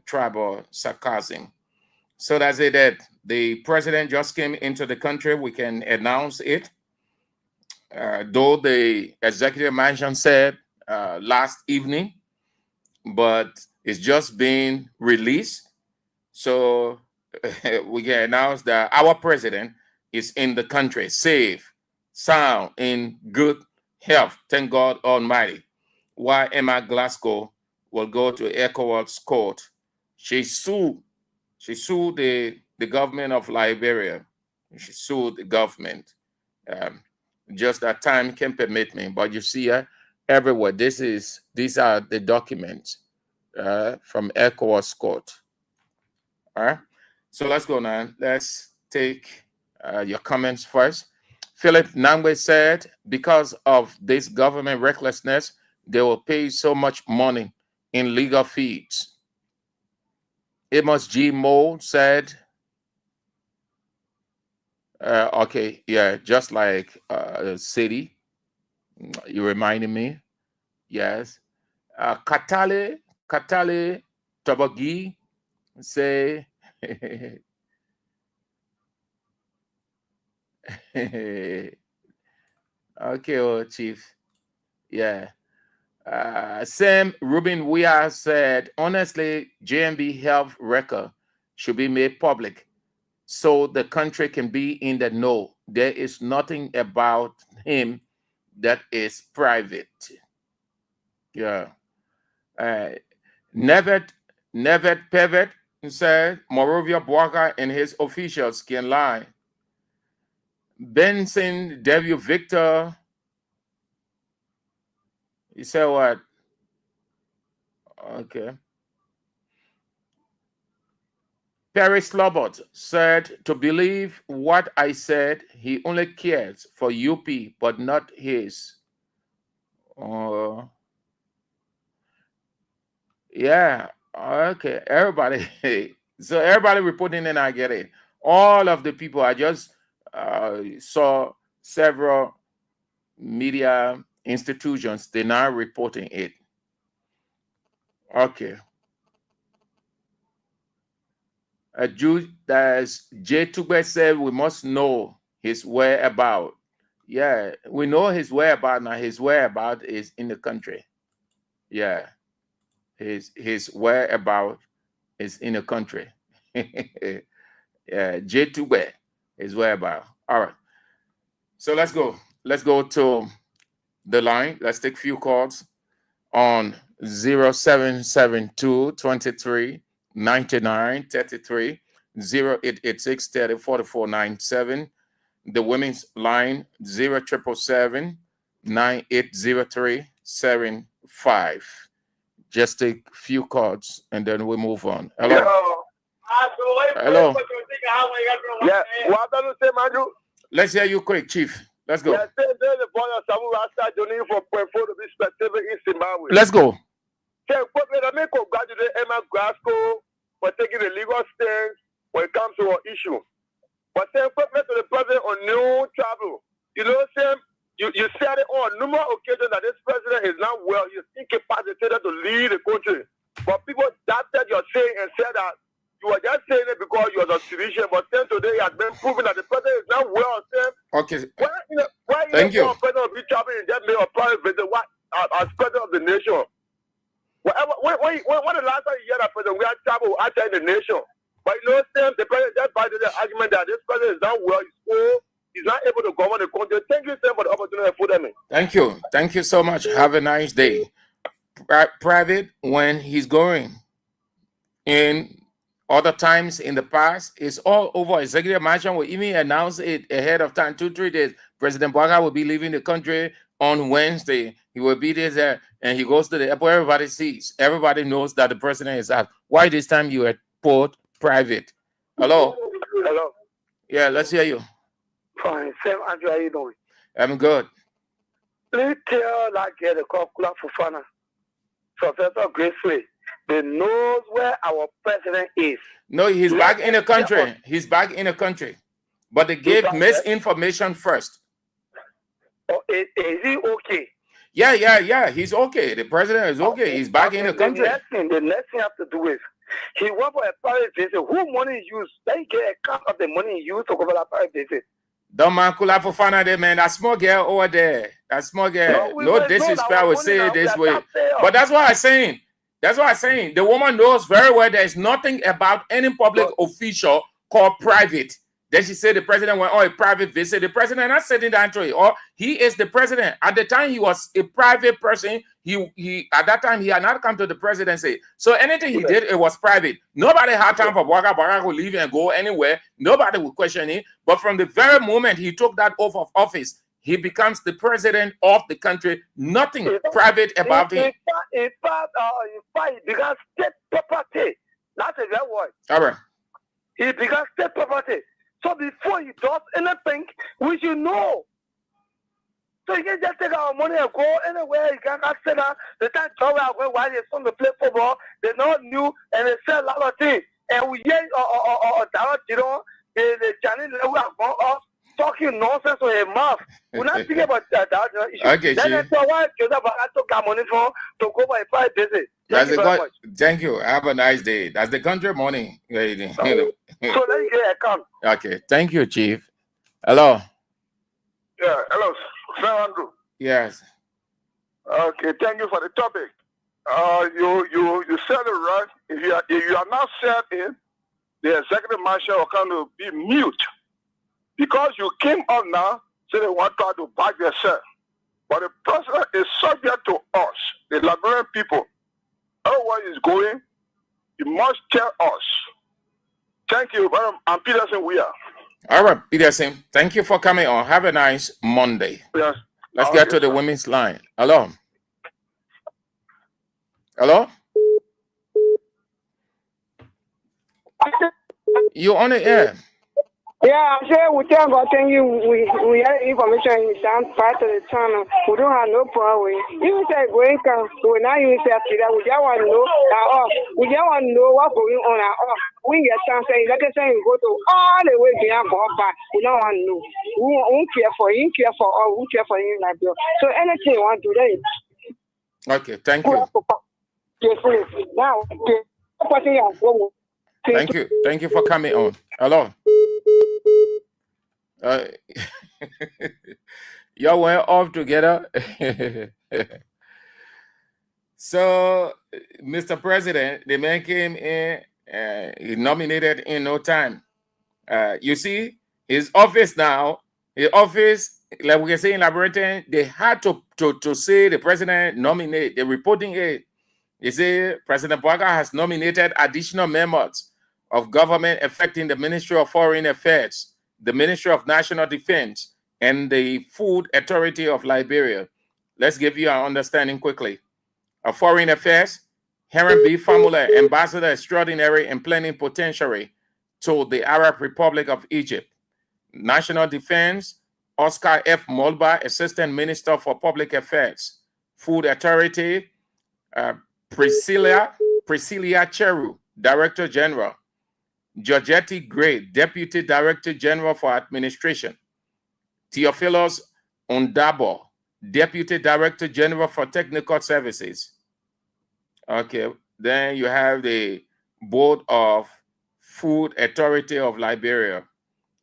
Tribal sarcasm. So that's it. That the president just came into the country. We can announce it. Though the executive mansion said last evening, but it's just been released. So we can announce that our president is in the country, safe, sound, in good health. Thank God Almighty. While Emma Glasgow will go to ECOWAS court. She sued the government of Liberia. She sued the government. Just that time can permit me, but you see everywhere. These are the documents from ECOWAS court. All right. So let's go now. Let's take your comments first. Philip Nangwe said, because of this government recklessness, they will pay so much money in legal fees. Amos G. Mo said, okay, yeah, just like city, you reminded me. Yes. Katale Tabagi say, okay, oh, Chief. Yeah. Sam Rubin Weir said, honestly, JMB health record should be made public so the country can be in the know. There is nothing about him that is private. Yeah. Nevet Pevet said, Morovia Boaga and his officials can lie. Benson W. Victor, he said what? Okay. Perry Slobot said, to believe what I said, he only cares for UP, but not his. Yeah, okay. Everybody. So everybody reporting in, I get it. All of the people, I just saw several media institutions, they're now reporting it. Okay. As J. Tugbe said, we must know his whereabouts. Yeah, we know his whereabouts now. His whereabouts is in the country. Yeah, his whereabouts is in the country. Yeah, J. Tugbe, his whereabouts. All right. So let's go. Let's go to the line. Let's take a few calls on 0772 23 99 33 0886 30 44 97. The women's line 0777 9803 75. Just take a few calls and then we move on. Hello. Hello. Yeah, what do you say, Maju? Let's hear you quick, Chief. Let's go. Yeah, the boy of Samu Rasta donating for to be specific in Zimbabwe. Let's go. So, let me congratulate Emma Glasgow for taking the legal stance when it comes to our issue. But saying to the president on new travel, you know, Sam, you said it on numerous occasions that this president is not well. He's incapacitated to lead the country. But people doubted your saying and said that you were just saying it because you was a civilian, but then today you have been proving that the president is not well. Okay. Why Thank you. president of be traveling and just make a private visit? What as president of the nation? When the last time you hear that president, we had travel outside the nation. But you know, the president just by the argument that this president is not well, he's not able to govern the country. Thank you, sir, for the opportunity to put them in. Thank you. Thank you so much. Have a nice day. Private, when he's going in other times in the past, it's all over. Executive mansion will even announce it ahead of time, 2-3 days. President Boaga will be leaving the country on Wednesday. He will be there and he goes to the airport. Everybody sees. Everybody knows that the president is out. Why this time you at port private? Hello? Hello? Yeah, let's hear you. Fine. Sam, Andrew, how you doing? I'm good. Please tell that girl the Kula Fufana, Professor Gracefully, they knows where our president is. No, he's back in the country. He's back in the country. But they gave misinformation first. Oh, is he okay? Yeah. He's okay. The president is okay. He's back in the country. The next thing you have to do is he went for a private visit. Who money is used? They get a cut of the money he used to go for that private visit. Don't man Kula Fofana there, man. That small girl over there. That small girl. No disrespect, will say it this way. But that's what I'm saying. That's what I'm saying. The woman knows very well there's nothing about any public official called private. Then she said the president went on a private visit. The president not sitting down to it. Or he is the president. At the time he was a private person. He at that time he had not come to the presidency. So anything he did, it was private. Nobody had time for Boaga to leave and go anywhere. Nobody would question it. But from the very moment he took that oath of office, he becomes the president of the country. Nothing private about him. In fact, he began state property. That's a very word. All right. He began state property. So before he does anything, we should know. So you can just take our money and go anywhere. You can say that the time job where while they're on to play football, they not new and they sell a lot of things. And we hear the Chinese level have gone off talking nonsense on a mouth. We're not thinking about that issue. Okay, then why I took our money from to go by a private visit. Thank you. Have a nice day. That's the country morning. So let me get a account. Okay. Thank you, Chief. Hello. Yeah, hello, Sir Andrew. Yes. Okay, thank you for the topic. You said it right. If you are not set in, the executive marshal will kind of be mute. Because you came up now, so they want to back themselves. But the president is subject to us, the Liberian people. Everywhere he's going, he must tell us. Thank you, Madam. I'm Peterson. We are. All right, Peterson. Thank you for coming on. Have a nice Monday. Yes. Let's get to the women's line. Hello. Hello? You on the air? Yeah, I'm sure we thank God. Thank you. We have information in some part of the channel. We don't have no problem. Even say going can we not even say that we just want to know that we just want to know what's going on at all. We get chance say like I say we go to all the way to go back. We don't want to know. We won't care for you, care for all, we care for you like that. So anything you want to do that. Okay, thank you. Now, Thank you for coming on. Hello. Y'all went off together. So, Mr. President, the man came in, he nominated in no time. You see, his office now, like we can say in Laboratory, they had to say the president nominate, the reporting it. They say President Boaga has nominated additional members of government affecting the Ministry of Foreign Affairs, the Ministry of National Defense, and the Food Authority of Liberia. Let's give you an understanding quickly. Of Foreign Affairs, Heron B. Famula, Ambassador Extraordinary and Plenipotentiary to the Arab Republic of Egypt. National Defense, Oscar F. Molba, Assistant Minister for Public Affairs. Food Authority, Priscilla Cheru, Director General. Georgetti Gray, Deputy Director General for Administration. Theophilus Ondabo, Deputy Director General for Technical Services. Okay, then you have the Board of Food Authority of Liberia.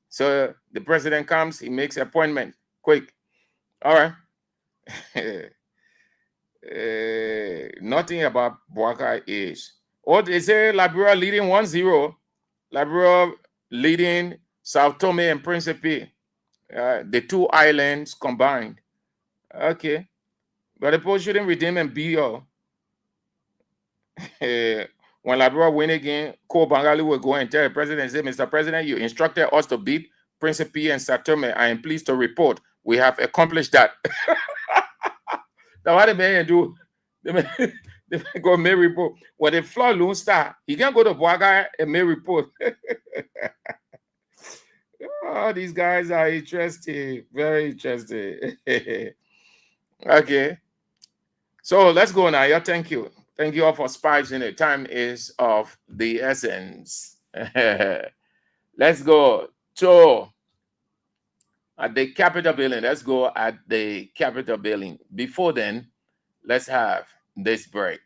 So the president comes, he makes appointment, quick. All right. Nothing about Boakai is. Or they say Liberia leading 1-0. Liberia leading Sao Tome and Principe. The two islands combined. Okay. But the post shouldn't redeem and be all. When Liberia win again, Ko Bangali will go and tell the president, say, Mr. President, you instructed us to beat Principe and Sao Tome. I am pleased to report we have accomplished that. Now what the man do? The man go make report. When the flood Lone Star, he can go to Boakai and make report. Oh, these guys are interesting, very interesting. Okay. So let's go now. Yeah, thank you. Thank you all for spicing it. Time is of the essence. Let's go to at the Capitol building. Let's go at the Capitol building. Before then, let's have this break.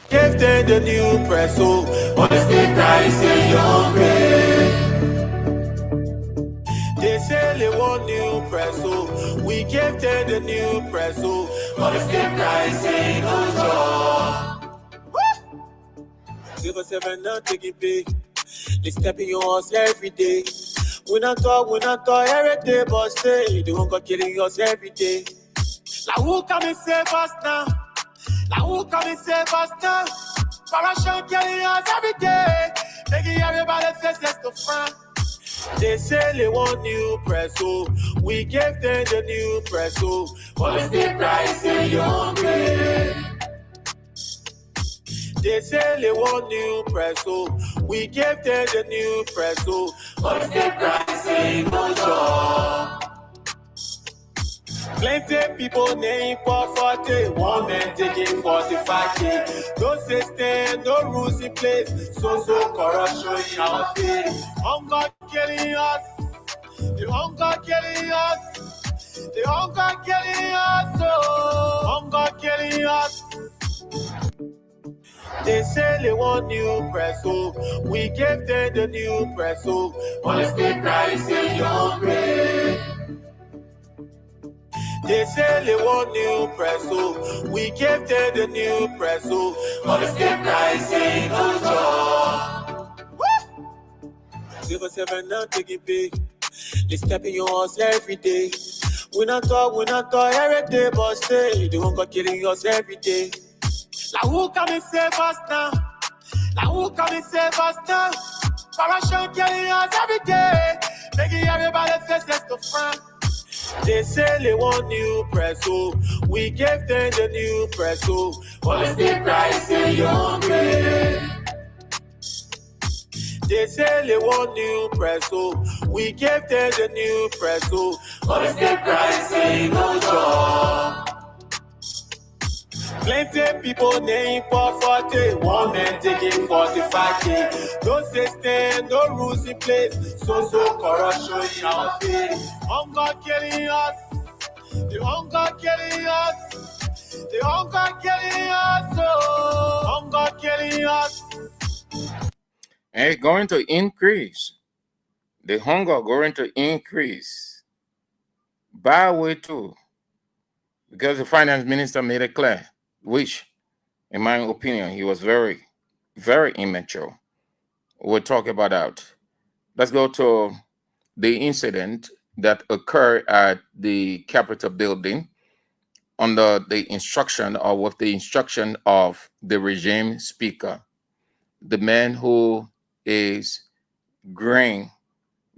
Give them the new press, oh, honestly, price in your grave. They say they want new press, oh, we give them the new press, oh, honestly, price in no job. Give us 7 now, take it big. They step in yours every day. We not talk every day, but stay. They won't go killing us every day. Now who come and save us now? Now who come and save us now? Corruption killing us every day. Making everybody faceless to front. They say they want new press, oh. We gave them the new press, oh. What's the price in your grave? They say they want new press, oh. We gave them the new press, oh. What's the price in no job? Plenty people name for 40, one man taking 45K. No system, no rules in place, so corruption in our face. Hunger killing us, the hunger killing us, the hunger killing us, oh, hunger killing us. They say they want new press, oh, we gave them the new press, oh, honestly, price in your grave. They say they want new press, oh, we gave them the new press, oh, honestly, price in no job. Give us 7 now, take it big. They step in yours every day. We not talk every day, but stay. They won't go killing us every day. Now who come and save us now? Now who come and save us now? Corruption killing us every day. Making everybody faceless to front. They say they want new press, oh. We gave them the new press, oh. What's the price in your grave? They say they want new press, oh. We gave them the new press, oh. What's the price in no job? Plenty people name for 40, one man taking 45K. No system, no rules in place, so corruption in our face. Hunger killing us, the hunger killing us, the hunger killing us, oh, hunger killing us. And it's going to increase. The hunger going to increase. By way too, because the finance minister made it clear, which, in my opinion, he was very, very immature. We'll talk about that. Let's go to the incident that occurred at the Capitol building under the instruction or with the instruction of the regime speaker, the man who is growing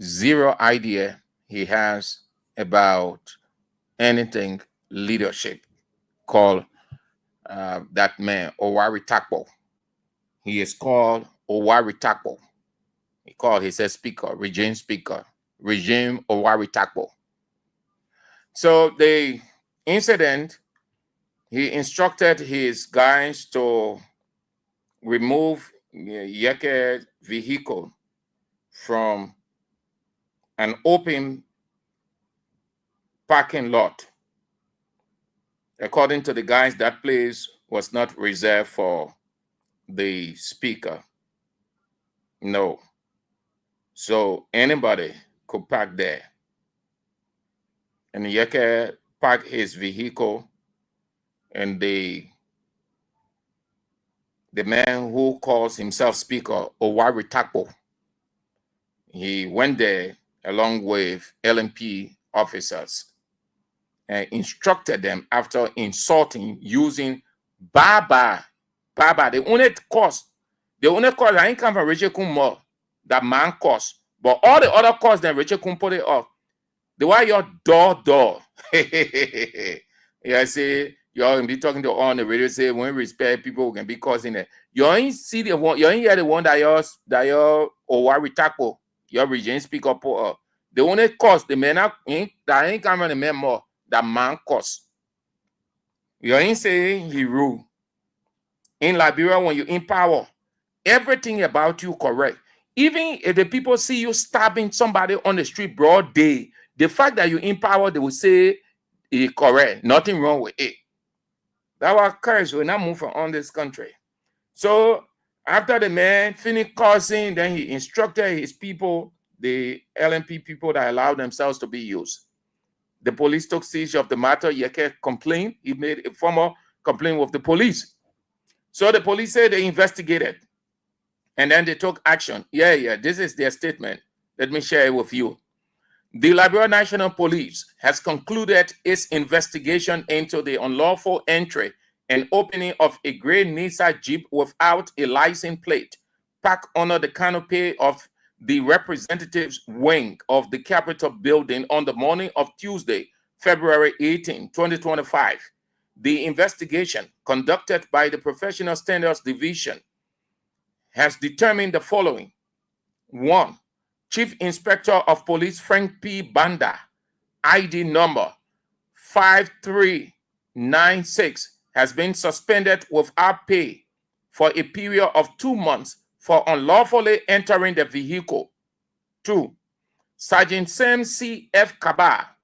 zero idea he has about anything leadership, called that man Owari Takpo. He is called Owari Takpo. He says speaker, regime Owari Takpo. So the incident, he instructed his guys to remove Yeke vehicle from an open parking lot. According to the guys, that place was not reserved for the speaker. No. So anybody could park there. And Yeke parked his vehicle, and the man who calls himself Speaker, Owari Takpo, he went there along with LMP officers and instructed them after insulting, using Baba. The only cause I ain't come from Richard Kummo, that man cause. But all the other cause that Richard Kum put it up, they were your door. Yeah, I say, y'all can be talking to on the radio, say when respect people can be causing it. You ain't see the one, you ain't hear the one that your Owari Takpo, your region speak up. The only cause the men that ain't coming the men more, that man cause. You ain't saying he rule. In Liberia, when you in power, everything about you correct. Even if the people see you stabbing somebody on the street broad day, the fact that you in power, they will say it's correct. Nothing wrong with it. That was courage when I moved on this country. So after the man finished causing, then he instructed his people, the LMP people that allowed themselves to be used. The police took siege of the matter. Yeke complained. He made a formal complaint with the police. So the police said they investigated. And then they took action. Yeah, this is their statement. Let me share it with you. The Liberia National Police has concluded its investigation into the unlawful entry and opening of a gray Nissan Jeep without a license plate parked under the canopy of the representatives wing of the Capitol building on the morning of Tuesday, February 18, 2025. The investigation conducted by the Professional Standards Division has determined the following. 1. Chief Inspector of Police Frank P. Banda, ID number 5396, has been suspended without pay for a period of 2 months for unlawfully entering the vehicle. 2. Sergeant Sam C. F. Kaba,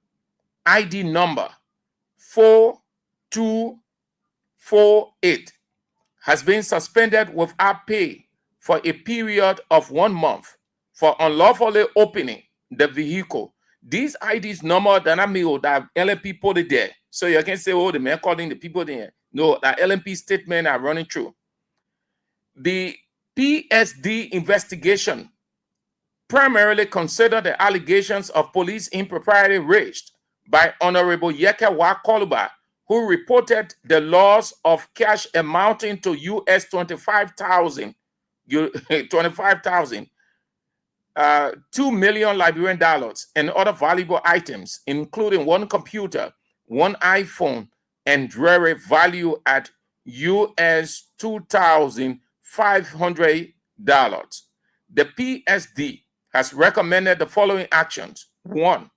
ID number 4248, has been suspended without pay for a period of 1 month for unlawfully opening the vehicle. These IDs number that LMP put it there. So you can say, oh, the man calling the people there. No, that LMP statement are running through. The PSD investigation primarily considered the allegations of police impropriety raised by Honorable Yeke Wakoluba, who reported the loss of cash amounting to US 25,000, 2 million Liberian dollars, and other valuable items, including one computer, one iPhone, and jewelry value at US $2,500. The PSD has recommended the following actions. 1.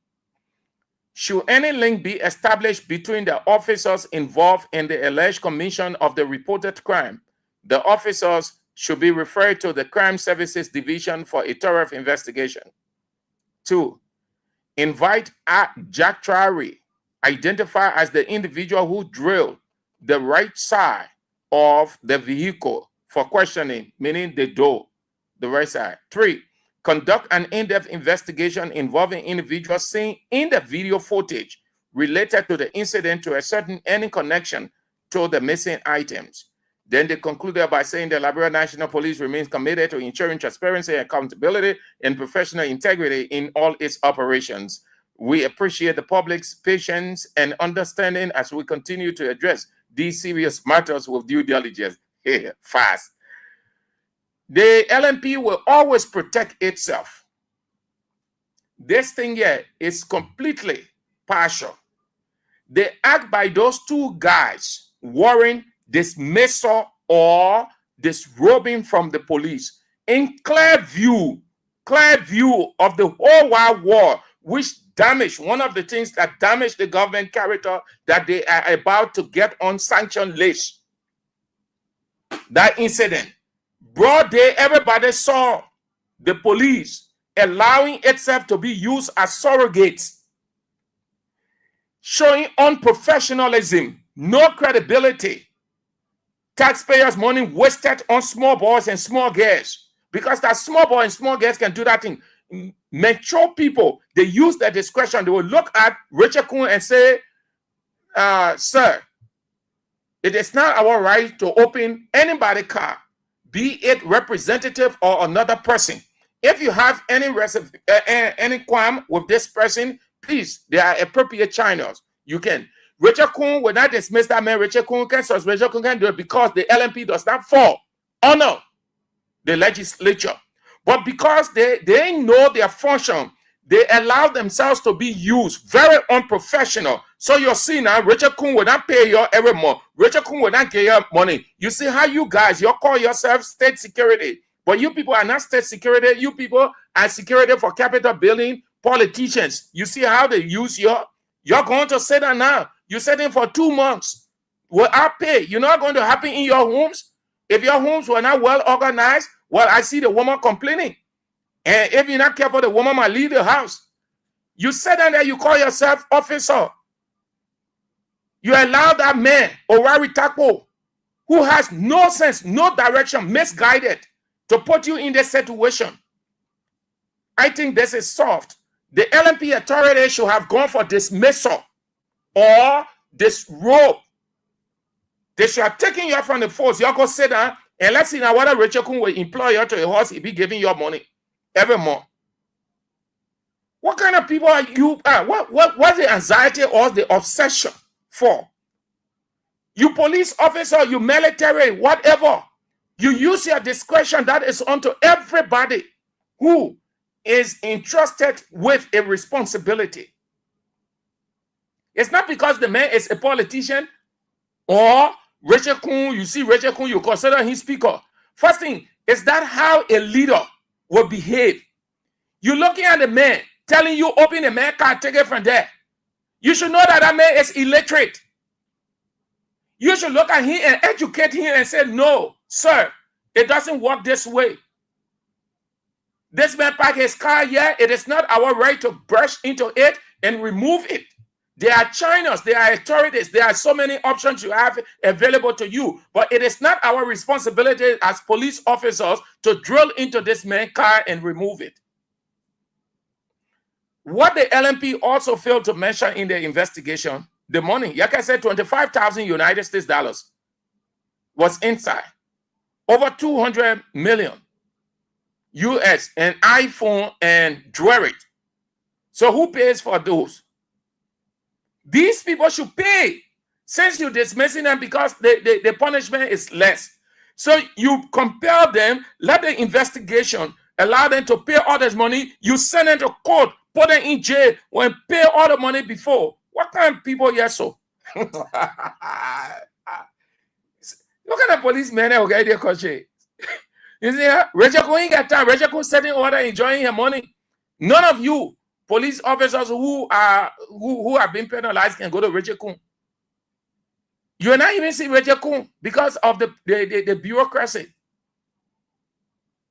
Should any link be established between the officers involved in the alleged commission of the reported crime, the officers should be referred to the Crime Services Division for a thorough investigation. 2. Invite Jack Traore, identified as the individual who drilled the right side of the vehicle, for questioning, meaning the door, the right side. 3. Conduct an in-depth investigation involving individuals seen in the video footage related to the incident to ascertain any connection to the missing items. Then they concluded by saying the Liberia National Police remains committed to ensuring transparency, accountability, and professional integrity in all its operations. We appreciate the public's patience and understanding as we continue to address these serious matters with due diligence. Fast. The LMP will always protect itself. This thing here is completely partial. The act by those two guys warring dismissal or disrobing from the police in clear view of the whole wide war, which damaged one of the things that damaged the government character that they are about to get on sanction list. That incident, broad day, everybody saw the police allowing itself to be used as surrogates, showing unprofessionalism, no credibility, taxpayers' money wasted on small boys and small girls. Because that small boy and small girls can do that thing. Mature people, they use their discretion. They will look at Richard Kuhn and say, sir, it is not our right to open anybody's car, be it representative or another person. If you have any qualm with this person, please, there are appropriate channels. You can. Richard Kuhn will not dismiss that man. Richard Kuhn can do it because the LMP does not fall under the legislature. But because they know their function, they allow themselves to be used very unprofessional. So you're seeing now, Richard Kuhn will not pay you every month. Richard Kuhn will not give you money. You see how you guys, you call yourself state security. But you people are not state security. You people are security for capital building politicians. You see how they use you? You're going to sit down now. You sit in for 2 months without pay. You're not going to happen in your homes. If your homes were not well organized, well, I see the woman complaining. And if you're not careful, the woman might leave the house. You sit down there, you call yourself officer. You allow that man, Owari Takpo, who has no sense, no direction, misguided, to put you in this situation. I think this is soft. The LMP authority should have gone for dismissal or disrobe. They should have taken you from the force. You go sit down and let's see now whether Richard Kuhn will employ you to a horse, he be giving you money every month. What kind of people are you? What's the anxiety or the obsession for? You police officer, you military, whatever. You use your discretion that is onto everybody who is entrusted with a responsibility. It's not because the man is a politician or Richard Kuhn, you see Richard Kuhn, you consider him speaker. First thing, is that how a leader will behave? You're looking at the man, telling you open the man card, take it from there. You should know that that man is illiterate. You should look at him and educate him and say, no, sir, it doesn't work this way. This man park his car here. It is not our right to brush into it and remove it. There are channels, there are authorities, there are so many options you have available to you. But it is not our responsibility as police officers to drill into this man's car and remove it. What the LMP also failed to mention in the investigation, the money, like I said, 25,000 United States dollars was inside. Over 200 million US and iPhone and jewelry. So who pays for those? These people should pay since you're dismissing them because the punishment is less. So you compel them, let the investigation allow them to pay all this money. You send them to court, put them in jail, when pay all the money before. What kind of people here so? Look at the policeman who get their country. You see, Rachel Cohen got time. Rachel Cohen setting order, enjoying her money. None of you police officers who have been penalized can go to Rachel Cohen. You're not even seeing Rachel Cohen because of the bureaucracy.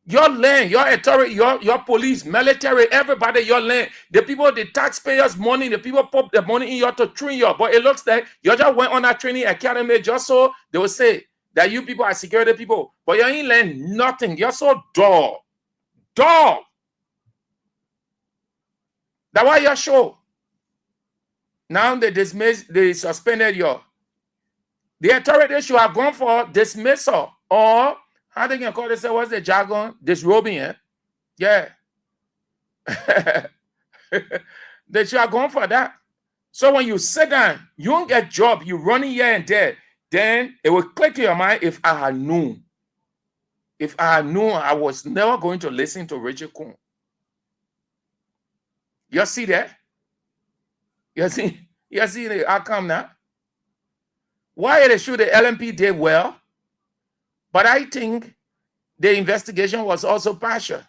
Your land, your authority, your police, military, everybody, your land, the people, the taxpayers' money, the people put the money in you to train you. But it looks like you just went on a training academy just so they will say that you people are security people. But you ain't learn nothing. You're so dull. Dull. That's why you're sure. Now they suspended you. The authorities should have gone for dismissal or how they can call this? What's the jargon? Disrobing, eh? Yeah. They should have gone for that. So when you sit down, you don't get job, you running here and there, then it will click to your mind if I had known. If I had known, I was never going to listen to Richard Kuhn. You see that? You see the outcome now? Why it is true the LMP did well, but I think the investigation was also partial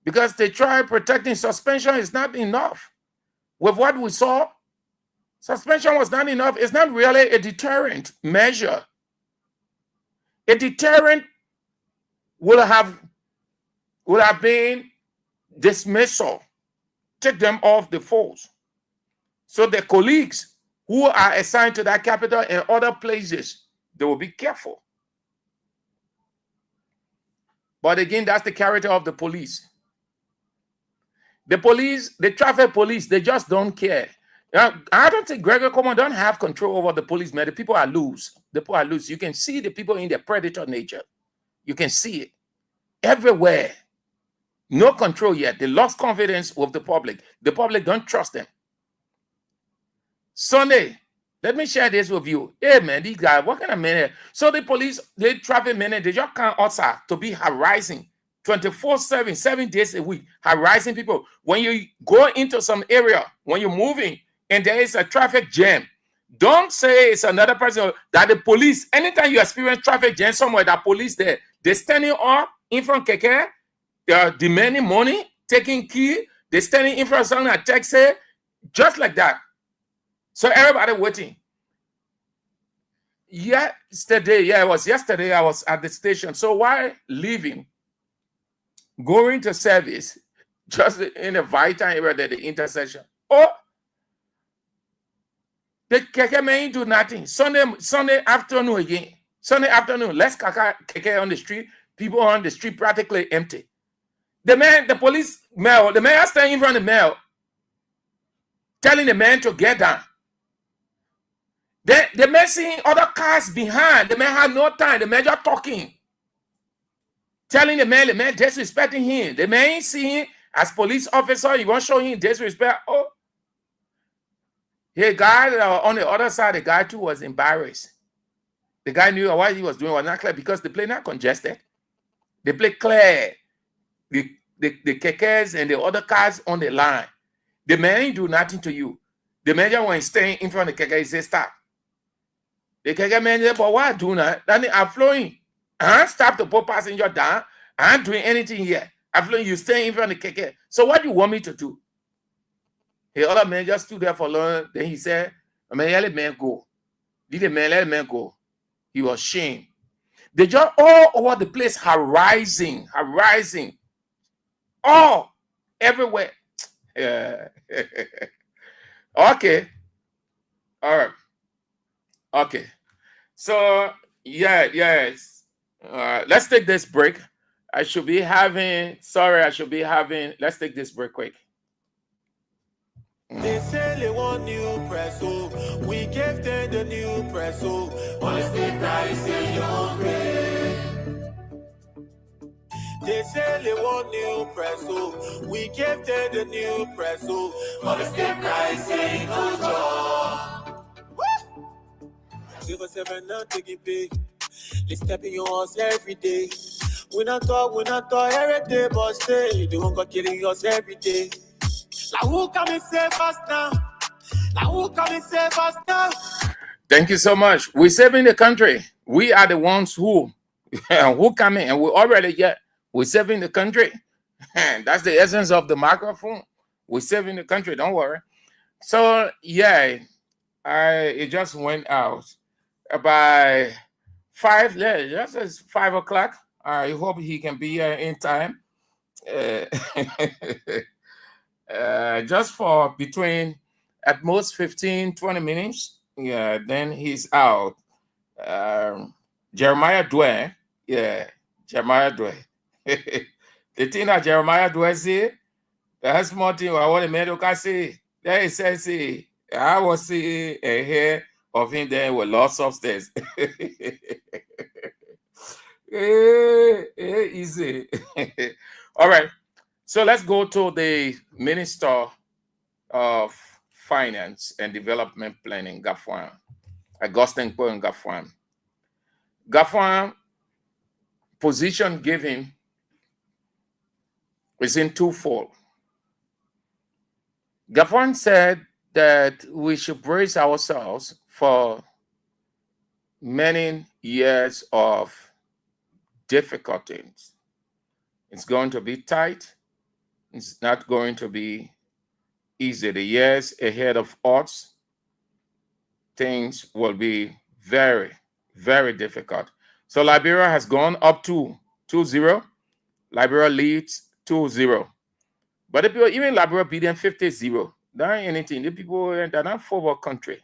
because they tried protecting suspension is not enough. With what we saw, suspension was not enough. It's not really a deterrent measure. A deterrent would have been dismissal, take them off the force. So the colleagues who are assigned to that capital and other places, they will be careful. But again, that's the character of the police. The police, the traffic police, they just don't care. I don't think Gregor Coleman don't have control over the police, man. The people are loose. The people are loose. You can see the people in their predator nature. You can see it everywhere. No control yet. They lost confidence with the public. The public don't trust them. Sunday, let me share this with you. Hey, man, these guys, what kind of men? So the police, the traffic men, they just can't outside to be harassing 24/7, 7 days a week, harassing people. When you go into some area, when you're moving, and there is a traffic jam, don't say it's another person, that the police, anytime you experience traffic jam somewhere, that police there, they're standing up in front of Keke, they're demanding money, taking key, they're standing in front of someone at taxi, just like that. So everybody waiting. Yesterday, it was yesterday, I was at the station. So while leaving, going to service, just in a vital area there, the intersection. Oh, the Keke man do nothing. Sunday afternoon again. Sunday afternoon, less Keke on the street. People on the street practically empty. The man, the police mail, the man standing in front of the mail, telling the man to get down. The man seeing other cars behind. The man had no time. The man just talking. Telling the man disrespecting him. The man ain't seeing as police officer, you want to show him disrespect. Oh, hey, guy on the other side, the guy too was embarrassed. The guy knew what he was doing was not clear because the plane not congested. The plane clear. The Kekes and the other cars on the line. The man ain't do nothing to you. The man just when staying in front of the Keke, he said, stop. The Keke man said, but why do that? Then I'm flowing. I ain't stop to put passenger down. I ain't doing anything here. I'm flowing, you stay in front of the Keke. So what do you want me to do? The other man just stood there for long. Then he said, man, let the man go. Did the man let the man go? He was ashamed. They just all over the place harassing. All everywhere. Yeah. Okay. All right. Okay. So yes. Let's take this break. Let's take this break quick. They say they want new press, so we gave them the new press, so honestly, price in your grade. They say they want new press, so we gave them the new press, so honestly, price in your job. 07 now taking pay. They step in your house every day. We not talk every day, but stay. They won't go killing us every day. Now who come and save us now? Thank you so much. We're saving the country. We are the ones who come in, and we already we're saving the country. That's the essence of the microphone. We're saving the country. Don't worry. So it just went out by 5. Yeah, just as 5 o'clock. I hope he can be here in time. Just for between at most 15-20 minutes. Yeah, then he's out. Jeremiah Dwayne. Yeah, Jeremiah Dwayne. The thing that Jeremiah Dwayne say, that's more thing I want to make you say. There he says, I was seeing a hair of him there with lots of stairs. Easy. All right. So let's go to the Minister of Finance and Development Planning, Gafwan, Augustine Poen Gafwan. Gafwan position given is in twofold. Gafwan said that we should brace ourselves for many years of difficulties. It's going to be tight. It's not going to be easy. The years ahead of us, things will be very, very difficult. So Liberia has gone up to 2-0. Liberia leads 2-0. But the people, even Liberia beat them 50-0. That ain't anything. The people, they're not forward country.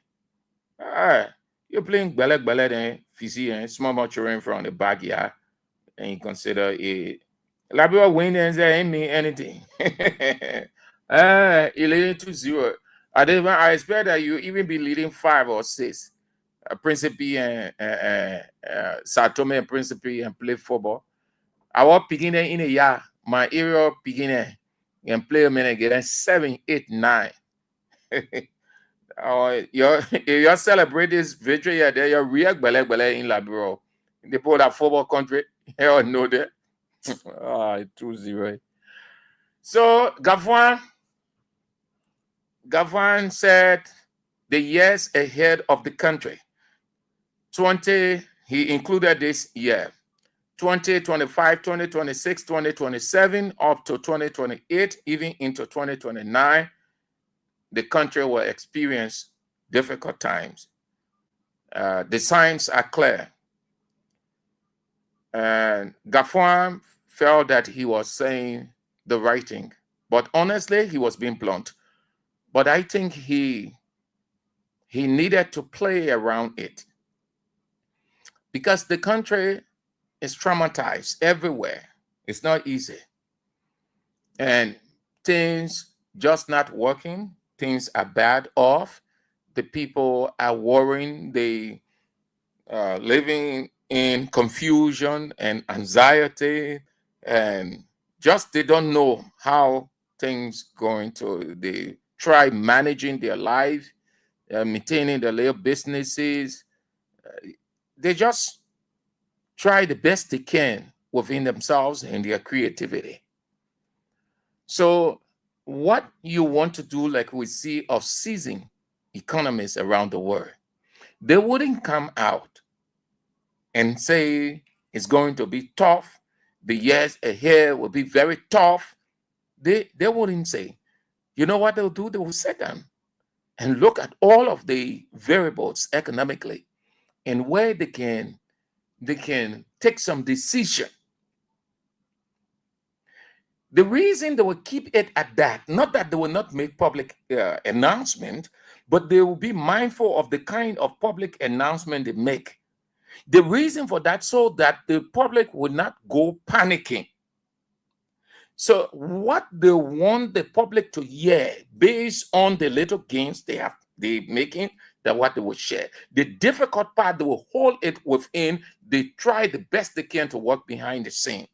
You're playing ballet and Fiji and small children from the backyard, and you consider it Liberia win and they ain't mean anything. 11-0. I expect that you even be leading 5 or 6. Principe and Sao Tome and Principe and play football. Our beginning in a year, my area beginning and play a minute getting 7, 8, 9. You're celebrate this victory, there you react in Liberia. They put that football country. Hell no there. 2-0. So Gavin said the years ahead of the country. 20, he included this year. 2025, 2026, 2027, up to 2028, even into 2029, the country will experience difficult times. The signs are clear. And Gafwan felt that he was saying the right thing. But honestly, he was being blunt. But I think he needed to play around it. Because the country is traumatized everywhere. It's not easy. And things just not working. Things are bad off. The people are worrying. They living in confusion and anxiety, and just they don't know how things going to. They try managing their life, maintaining their little businesses. They just try the best they can within themselves and their creativity. So what you want to do, like we see of seizing economists around the world, they wouldn't come out and say it's going to be tough. The years ahead will be very tough. They wouldn't say. You know what they'll do? They will sit down and look at all of the variables economically and where they can take some decision. The reason they will keep it at that, not that they will not make public announcement, but they will be mindful of the kind of public announcement they make. The reason for that, so that the public will not go panicking. So what they want the public to hear, based on the little gains they making, that what they will share. The difficult part, they will hold it within. They try the best they can to work behind the scene.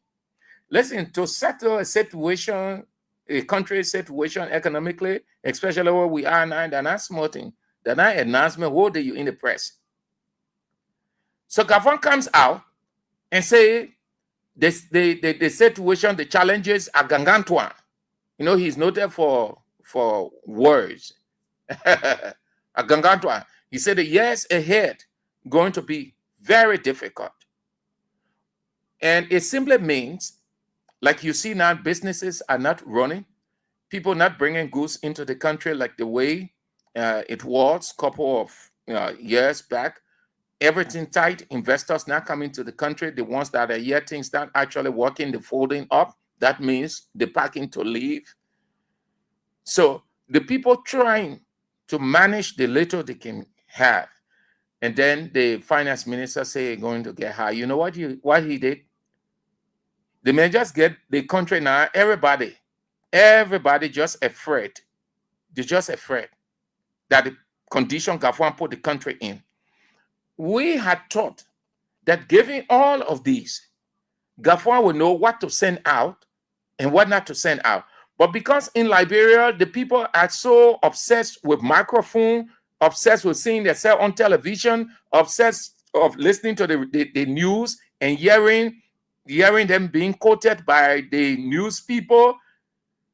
Listen, to settle a situation, a country situation economically, especially where we are now, they're not small thing. They're not announcement, what do you in the press? So Gavin comes out and say the situation, the challenges are gangantuan. You know, he's noted for words. A gangantuan. He said the years ahead going to be very difficult. And it simply means, like you see now, businesses are not running. People not bringing goods into the country like the way it was a couple of years back. Everything tight. Investors not coming to the country. The ones that are here, things not actually working, the folding up. That means the packing to leave. So the people trying to manage the little they can have. And then the finance minister say going to get high. You know what he did? They may just get the country now. Everybody just afraid. They're just afraid that the condition Gafwan put the country in. We had thought that giving all of these, Gafwan will know what to send out and what not to send out. But because in Liberia, the people are so obsessed with microphone, obsessed with seeing themselves on television, obsessed of listening to the news and hearing them being quoted by the news people.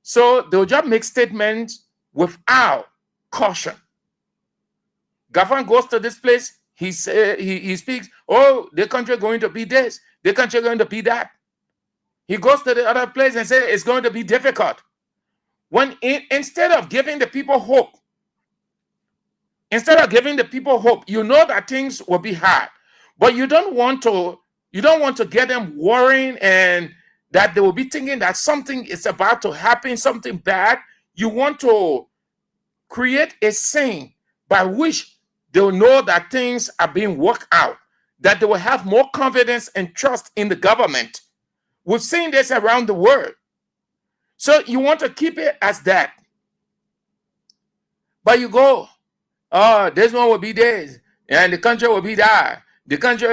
So they'll just make statements without caution. Gafwan goes to this place, he speaks, oh, the country going to be this, the country going to be that. He goes to the other place and says it's going to be difficult. When instead of giving the people hope, you know that things will be hard, but you don't want to get them worrying and that they will be thinking that something is about to happen, something bad. You want to create a scene by which they'll know that things are being worked out, that they will have more confidence and trust in the government. We've seen this around the world. So you want to keep it as that. But you go, oh, this one will be this, and the country will be that. The country.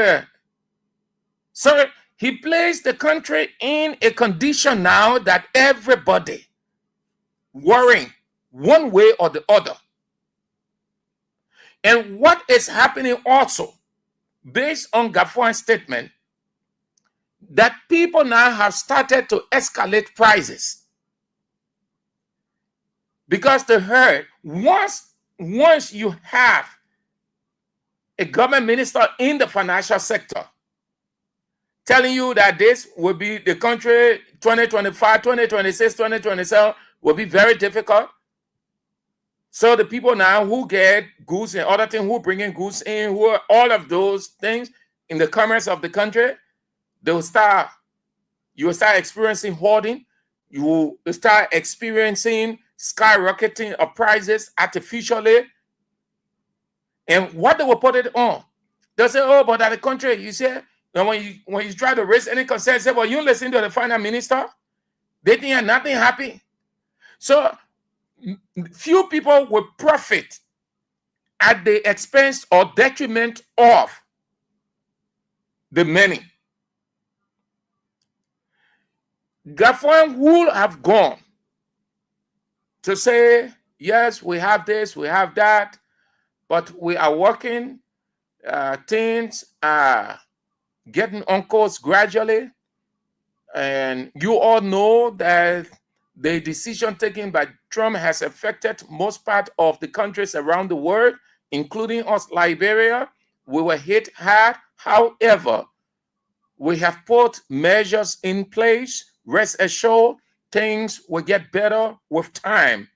So he placed the country in a condition now that everybody worrying one way or the other. And what is happening also, based on Gafuan's statement, that people now have started to escalate prices. Because they heard, once you have a government minister in the financial sector telling you that this will be the country 2025, 2026, 2027 will be very difficult. So the people now who get goods and other things, who bring in goods in, who are all of those things in the commerce of the country, you will start experiencing hoarding. You will start experiencing skyrocketing of prices artificially. And what they will put it on, they'll say, oh, but at the country, you see, and when you try to raise any concern, say, well, you listen to the finance minister, they think nothing happy. So few people will profit at the expense or detriment of the many. Gafuan would have gone to say, yes, we have this, we have that, but we are working, things are getting on course gradually. And you all know that the decision taken by Trump has affected most part of the countries around the world, including us, Liberia. We were hit hard. However, we have put measures in place. Rest assured, things will get better with time.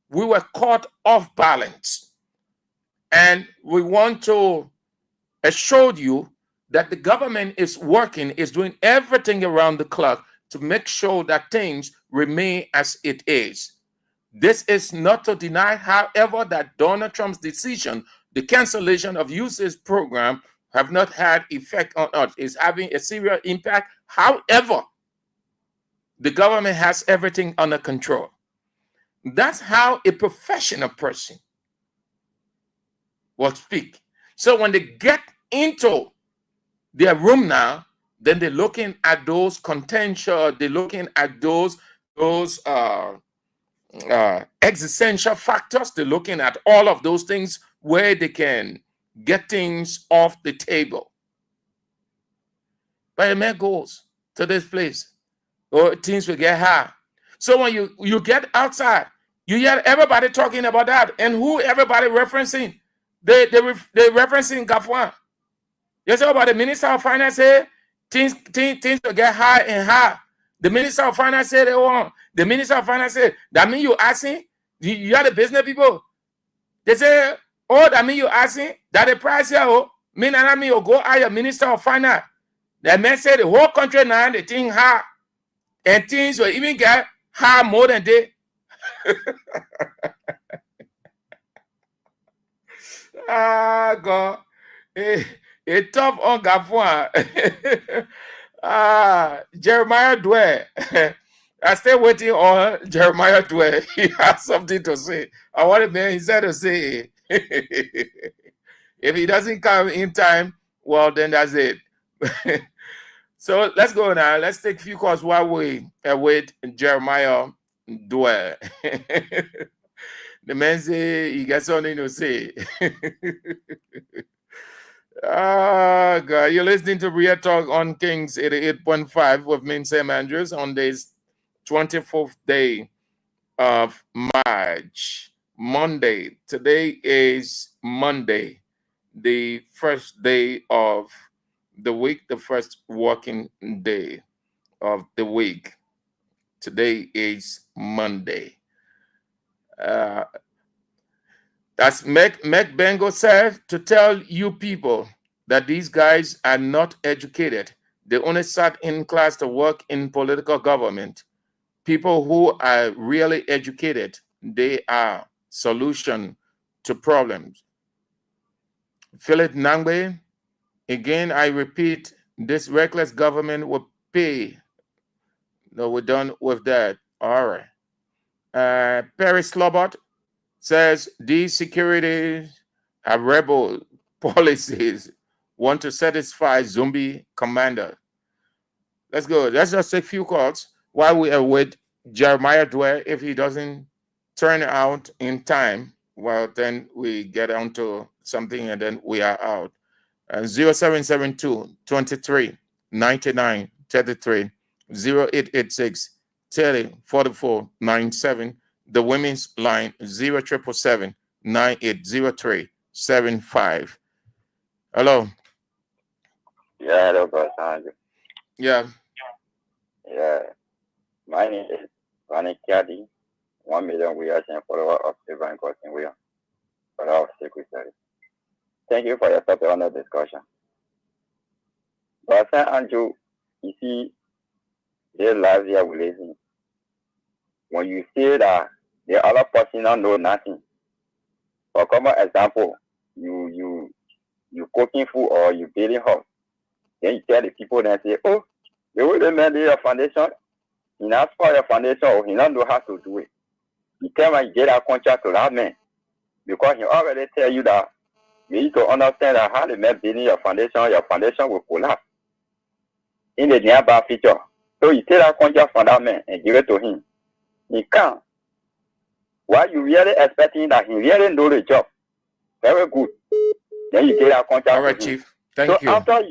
We were caught off balance. And we want to assure you that the government is working, is doing everything around the clock to make sure that things remain as it is. This is not to deny, however, that Donald Trump's decision, the cancellation of USAID program, have not had effect on us. It's having a serious impact. However, the government has everything under control. That's how a professional person will speak. So when they get into their room now, then they're looking at those contention, they're looking at those existential factors, they're looking at all of those things where they can get things off the table. But a man goes to this place, or things will get high. So when you get outside, you hear everybody talking about that, and who everybody referencing? They referencing Gafuan. You say about the Minister of Finance say things will get high and high. The Minister of Finance said they want. The Minister of Finance said, that mean you asking? You are the business people. They say, oh, that mean you asking that the price here, oh, mean and I mean you go hire Minister of Finance. The man said the whole country now the thing high. And things will even get high more than they. Ah, God. A tough on Gafuan. Jeremiah Dwyer. I still waiting on Jeremiah Dwyer. He has something to say. I want him he said to say. If he doesn't come in time, well, then that's it. So let's go now. Let's take a few calls while we await Jeremiah Dwyer. The man say he got something to say. Ah, God, you're listening to Real Talk on Kings 88.5 with me, Sam Andrews, on this 24th day of March, Monday. Today is Monday, the first day of the week, the first working day of the week. Today is Monday. As Meg Bengo said, to tell you people that these guys are not educated. They only sat in class to work in political government. People who are really educated, they are solution to problems. Philip Nangbe, again, I repeat, this reckless government will pay No, we're done with that. All right. Perry Slobot says these securities have rebel policies, want to satisfy zombie commander. Let's go. Let's just take a few calls while we await Jeremiah Dwyer. If he doesn't turn out in time, well, then we get on to something and then we are out. 0772 23 99 33 0886 30 44 97. The women's line 0777 9803 75. Hello. Yeah, hello, Brother Sanju. Yeah. Yeah. My name is Ronnie Caddy, 1 million years and follower of Divine God in William, follower of Secretary. Thank you for your topic on the discussion. Brother Andrew, you see, their lives here we live in. When you say that the other person don't know nothing, for common example, you cooking food or you building house, then you tell the people and say, oh, the way they made your foundation, he not for your foundation or he don't know how to do it. You tell him you get a contract to that man because he already tell you that you need to understand that how they make building your foundation will collapse in the nearby future. So you take that contract from that man and give it to him. He can't. Why you really expecting that he really know the job? Very good. Then you get that contract. All right, Chief. Thank you. After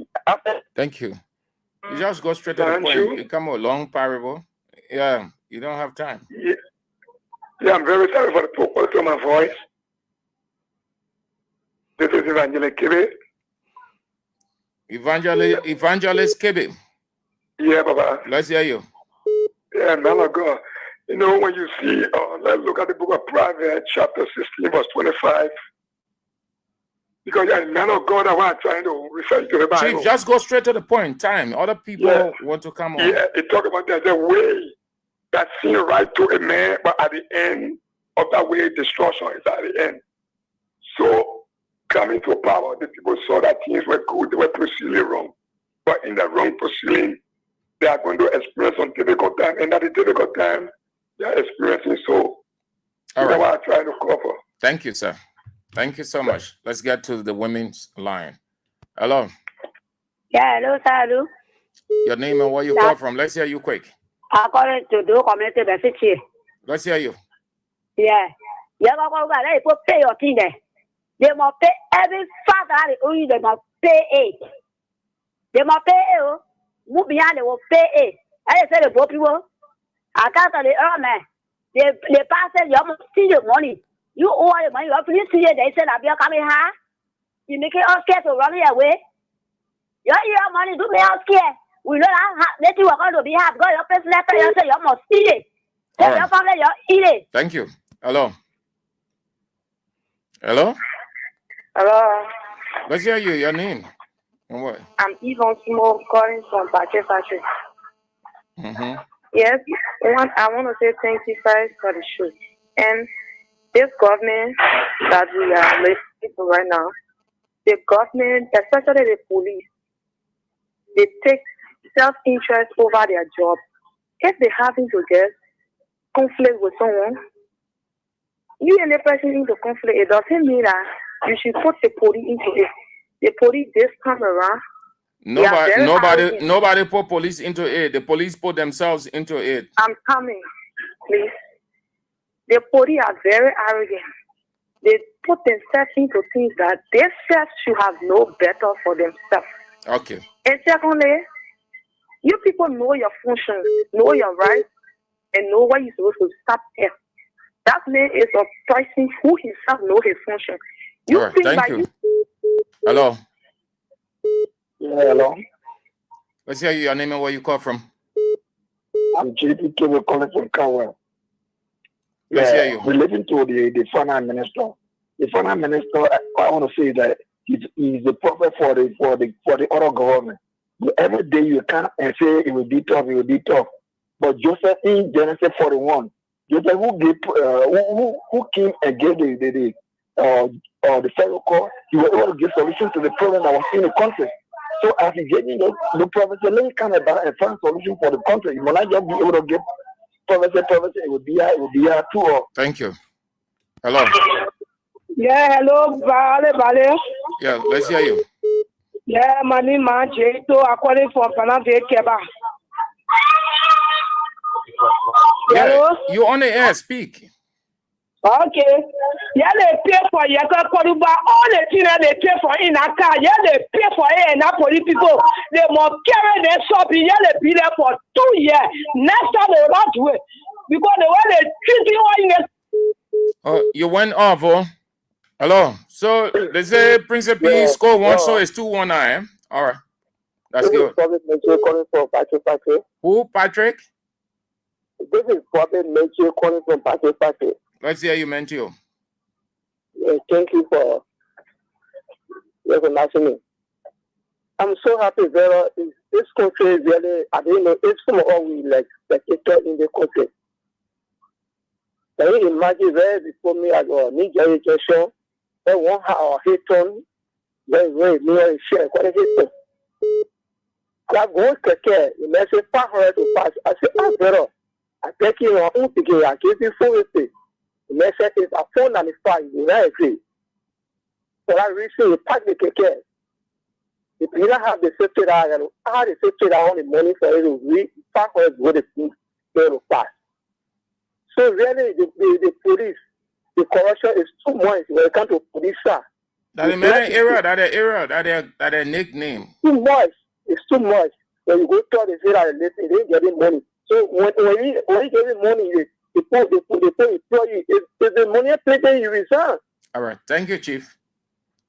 Thank you. You just go straight to the point. It come a long parable. Yeah, you don't have time. Yeah, I'm very sorry for the poor quality of my voice. This is Evangelist Kibe. Evangelist Kibe. Yeah, Baba. Let's hear you. Yeah, man of God. You know, when you see, let's look at the book of Proverbs, chapter 16, verse 25. Because yeah, man of God, I want trying to refer to the Bible. Chief, just go straight to the point. Time. Other people want to come on. Yeah, it talks about there's a way that seems right to a man, but at the end of that way, destruction is at the end. So, coming to power, the people saw that things were good, they were proceeding wrong. But in the wrong proceeding, they are going to experience some difficult time, and at the difficult time, they are experiencing so. All right. What I'm trying to cover. Thank you, sir. Thank you so much. Let's get to the women's line. Hello. Yeah, hello, sir. Your name and where you call from. Let's hear you quick. According to the community message. Let's hear you. Yeah. You're going to pay your thing there. They must pay every father, they must pay it. They must pay it. Move behind, they will pay it. I say the poor people, I can't tell the man. They pass it, you must see the money. You owe the money, you have to see it. They said, I'll be coming here. You make it all scared to run away. You your money, do me all scared. We know that you are going to be happy. Go your first letter, you say, you must see it. Tell your family, you eat it. Thank you. Hello. Hello? Hello. Let's hear you. Your name. And what? I'm Yvonne Small calling from Pache Factory. Mm-hmm. Yes, I want to say thank you guys for the show. And this government that we are listening to right now, the government, especially the police, they take self-interest over their job. If they happen to get conflict with someone, you and the person into conflict, it doesn't mean that you should put the police into it. The police this time around. Nobody put police into it. The police put themselves into it. I'm coming, please. The police are very arrogant. They put themselves into things that they self should have no better for themselves. Okay. And secondly, you people know your functions, know your rights, and know what you're supposed to stop here. That man is a person who himself knows his function. You all right, think thank you. Hello. Yeah, hello. Let's hear your name and where you call from. I'm JP Kebe calling from Kawa. Let's hear you. Relating to the finance minister. The finance minister, I want to say that he's the prophet for the other government. Every day you come and say it will be tough, But Joseph in Genesis 41, Joseph who came and gave the Pharaoh call, he was able to give solution to the problem that was in the country. So as you get the prophecy, let me come about and find solution for the country. You will not just be able to get prophecy, it will be here too. Or Thank you. Hello. Yeah, hello, Vale. Yeah, let's hear you. Yeah, my name is Jato, according from Panama Keba. Yeah, Hello? you on the air, speak. Okay. Yeah, they pay for Yaka Koruba, all the things they pay for in a car. Yeah, they pay for it and not for the people. They must carry their shopping. Yeah, they be there for 2 years. Next time they will not do it. Because the way they treat you in the Oh, you went off, oh. Hello. So they say Prince P score one, so it's 2-1. All right. That's good. Prophet Mitchell calling from Patrick. Who, Patrick? This is Prophet Mitchell calling from Patrick. Let's hear you, Mentio. Thank you for recognizing me. I'm so happy that this country is really, I don't know, it's some of all we like spectator in the country. Can you imagine where before me I go, Nigeria education, they won't have a hit on, very near share, what is it? I go to care, you may say, to pass. I say, ah, better. I take you on, I give you full estate. The message is a phone and it's fine, you know, agree. So I recently pack the cake. If you don't have the safety that I have the safety that on the money for you to read, with the thing they will pass. So really the police, the corruption is too much when it comes to police. That a nickname. Too much. It's too much. When you go to the say that they ain't getting money. So when you getting money, they employ you. If the money taken, you resign. All right. Thank you, Chief.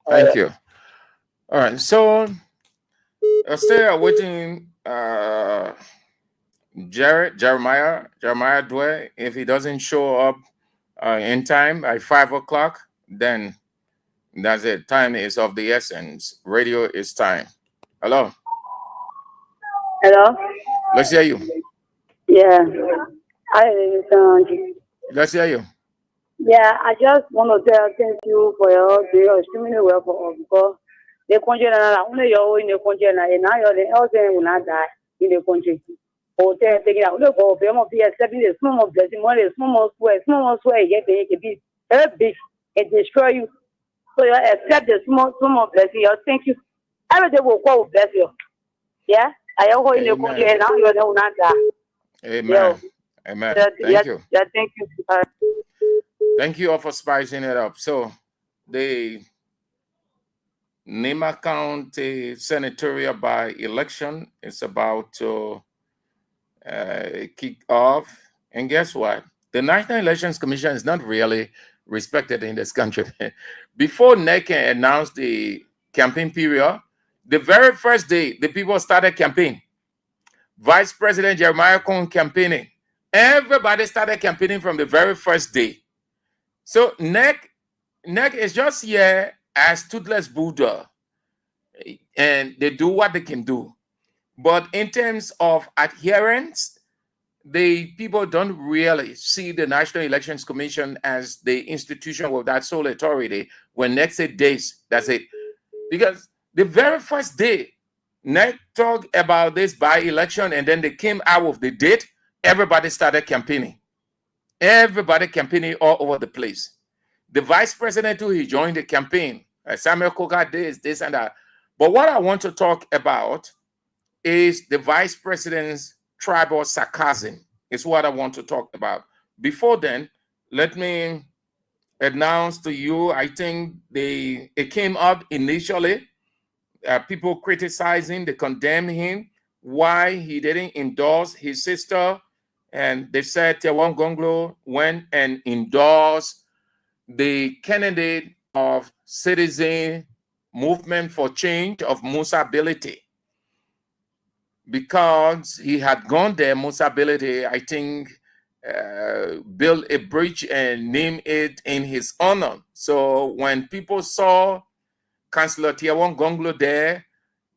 Thank you. All right. So still waiting Jeremiah Dway. If he doesn't show up in time by 5 o'clock, then that's it. Time is of the essence. Radio is time. Hello. Hello. Let's hear you. Yeah. Let's hear you. Yeah, I just want to thank you for your doing extremely well for us because the country only you're in the country and now you're the health will not die in the country. Or taking out look of them of the accepting the small blessing, small swear, yet they can be very big and destroy you. So you accept the small blessing. Thank you. Every day will go bless you. Yeah. I am in the country and now you're the one that die. Amen. Amen. Thank you. Yeah, thank you. Thank you all for spicing it up. So the Nimba County senatorial by-election is about to kick off. And guess what? The National Elections Commission is not really respected in this country. Before NEC announced the campaign period, the very first day the people started campaigning. Vice President Jeremiah Cohn campaigning. Everybody started campaigning from the very first day. So NEC is just here as toothless Buddha, and they do what they can do. But in terms of adherence, the people don't really see the National Elections Commission as the institution with that sole authority. When NEC said days, that's it. Because the very first day, NEC talked about this by-election, and then they came out with the date, everybody started campaigning. Everybody campaigning all over the place. The vice president too, he joined the campaign. Samuel Koga did this and that. But what I want to talk about is the vice president's tribal sarcasm. Is what I want to talk about. Before then, let me announce to you, I think it came up initially. People criticizing, they condemned him, why he didn't endorse his sister. And they said Tewon Gonglo went and endorsed the candidate of Citizen Movement for Change of Musa Ability. Because he had gone there, Musa Ability, I think, built a bridge and named it in his honor. So when people saw Councillor Tewon Gonglo there,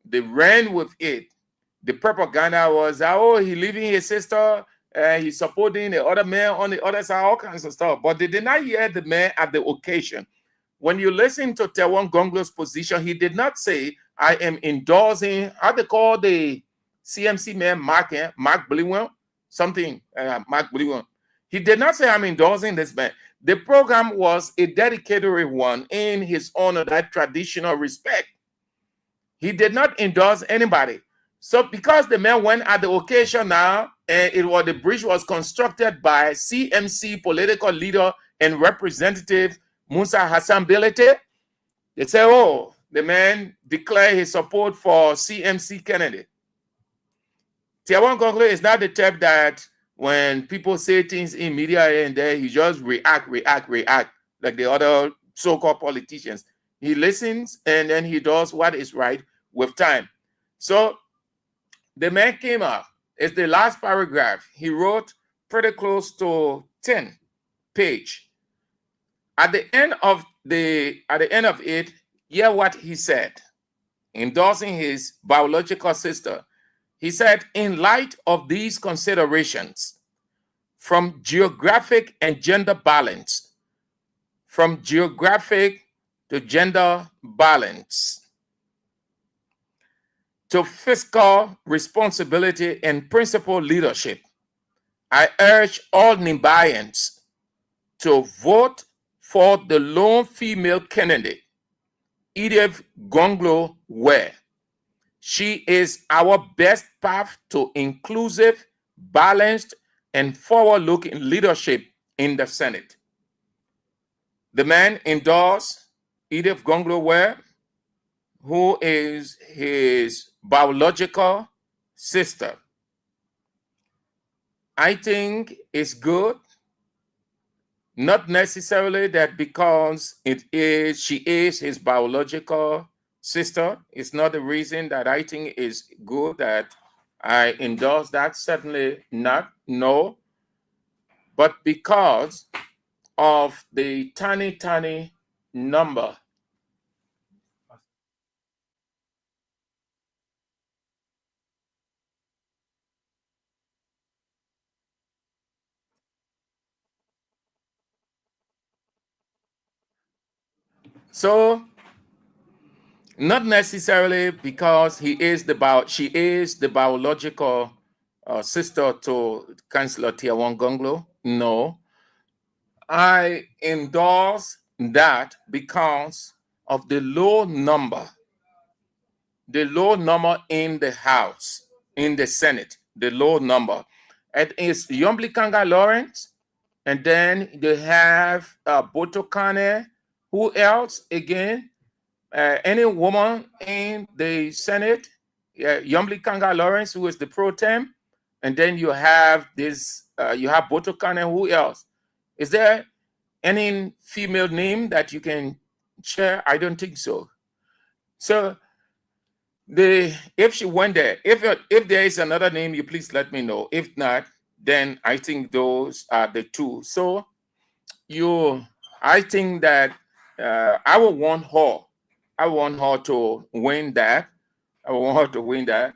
they ran with it. The propaganda was, oh, he leaving his sister, he's supporting the other man on the other side, all kinds of stuff. But they did not hear the man at the occasion. when you listen to Tewon Gonglo's position, he did not say, I am endorsing, how they call the CMC man, Mark Blewell, something, Mark Blewell. He did not say, I'm endorsing this man. The program was a dedicatory one in his honor, that traditional respect. He did not endorse anybody. So because the man went at the occasion now, and the bridge was constructed by CMC political leader and representative Musa Hassan Bilete, they say, oh, the man declared his support for CMC Kennedy. Tewon Gonglo is not the type that when people say things in media and there, he just react like the other so-called politicians. He listens and then he does what is right with time. So the man came up. It's the last paragraph. He wrote pretty close to 10 page. At the end of it, hear what he said, endorsing his biological sister. He said, in light of these considerations, from geographic and gender balance, from geographic to gender balance, to fiscal responsibility and principled leadership, I urge all Nimbayans to vote for the lone female candidate, Edith Gonglo Ware. She is our best path to inclusive, balanced, and forward-looking leadership in the Senate. The man endorsed Edith Gonglo Ware, who is his biological sister. I think it's good, not necessarily that because she is his biological sister. It's not the reason that I think is good that I endorse that. Certainly not, no. But because of the tiny number. So not necessarily because she is the biological sister to Councillor Tewon Gonglo. No, I endorse that because of the low number in the House, in the Senate, the low number. It is Yombli Kanga Lawrence, and then they have Boto Kane. Who else again? Any woman in the Senate, Yombli Kanga Lawrence, who is the pro tem, and then you have you have Boto Kane. Who else? Is there any female name that you can share? I don't think so. So if she went there, if there is another name, you please let me know. If not, then I think those are the two. So I think that I would want her. I want her to win that. I want her to win that.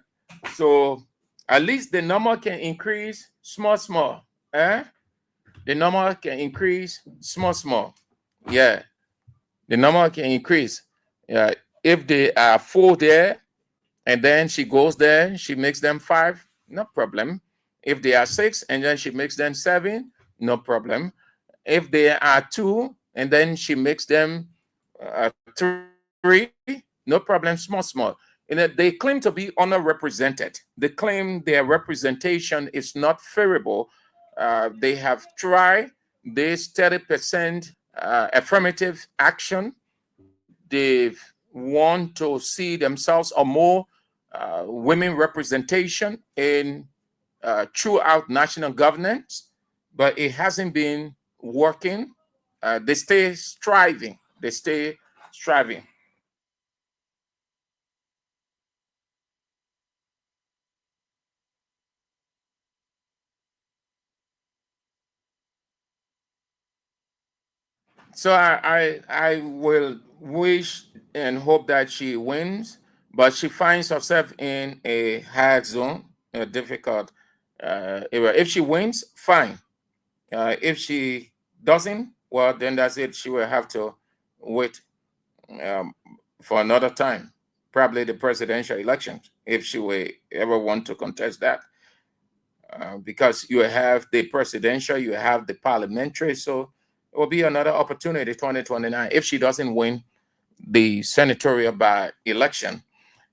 So at least the number can increase small. The number can increase small. Yeah. The number can increase. Yeah. If they are 4 there, and then she goes there, she makes them 5, no problem. If they are 6 and then she makes them 7, no problem. If they are 2 and then she makes them 3, no problem, small. They claim to be underrepresented. They claim their representation is not favorable. They have tried this 30% affirmative action. They want to see themselves or more women representation in throughout national governance, but it hasn't been working. They stay striving. So I will wish and hope that she wins, but she finds herself in a hard zone, a difficult area. If she wins, fine. If she doesn't, well, then that's it. She will have to with for another time, probably the presidential elections, if she will ever want to contest that. Because you have the presidential, you have the parliamentary, so it will be another opportunity 2029 if she doesn't win the senatorial by election.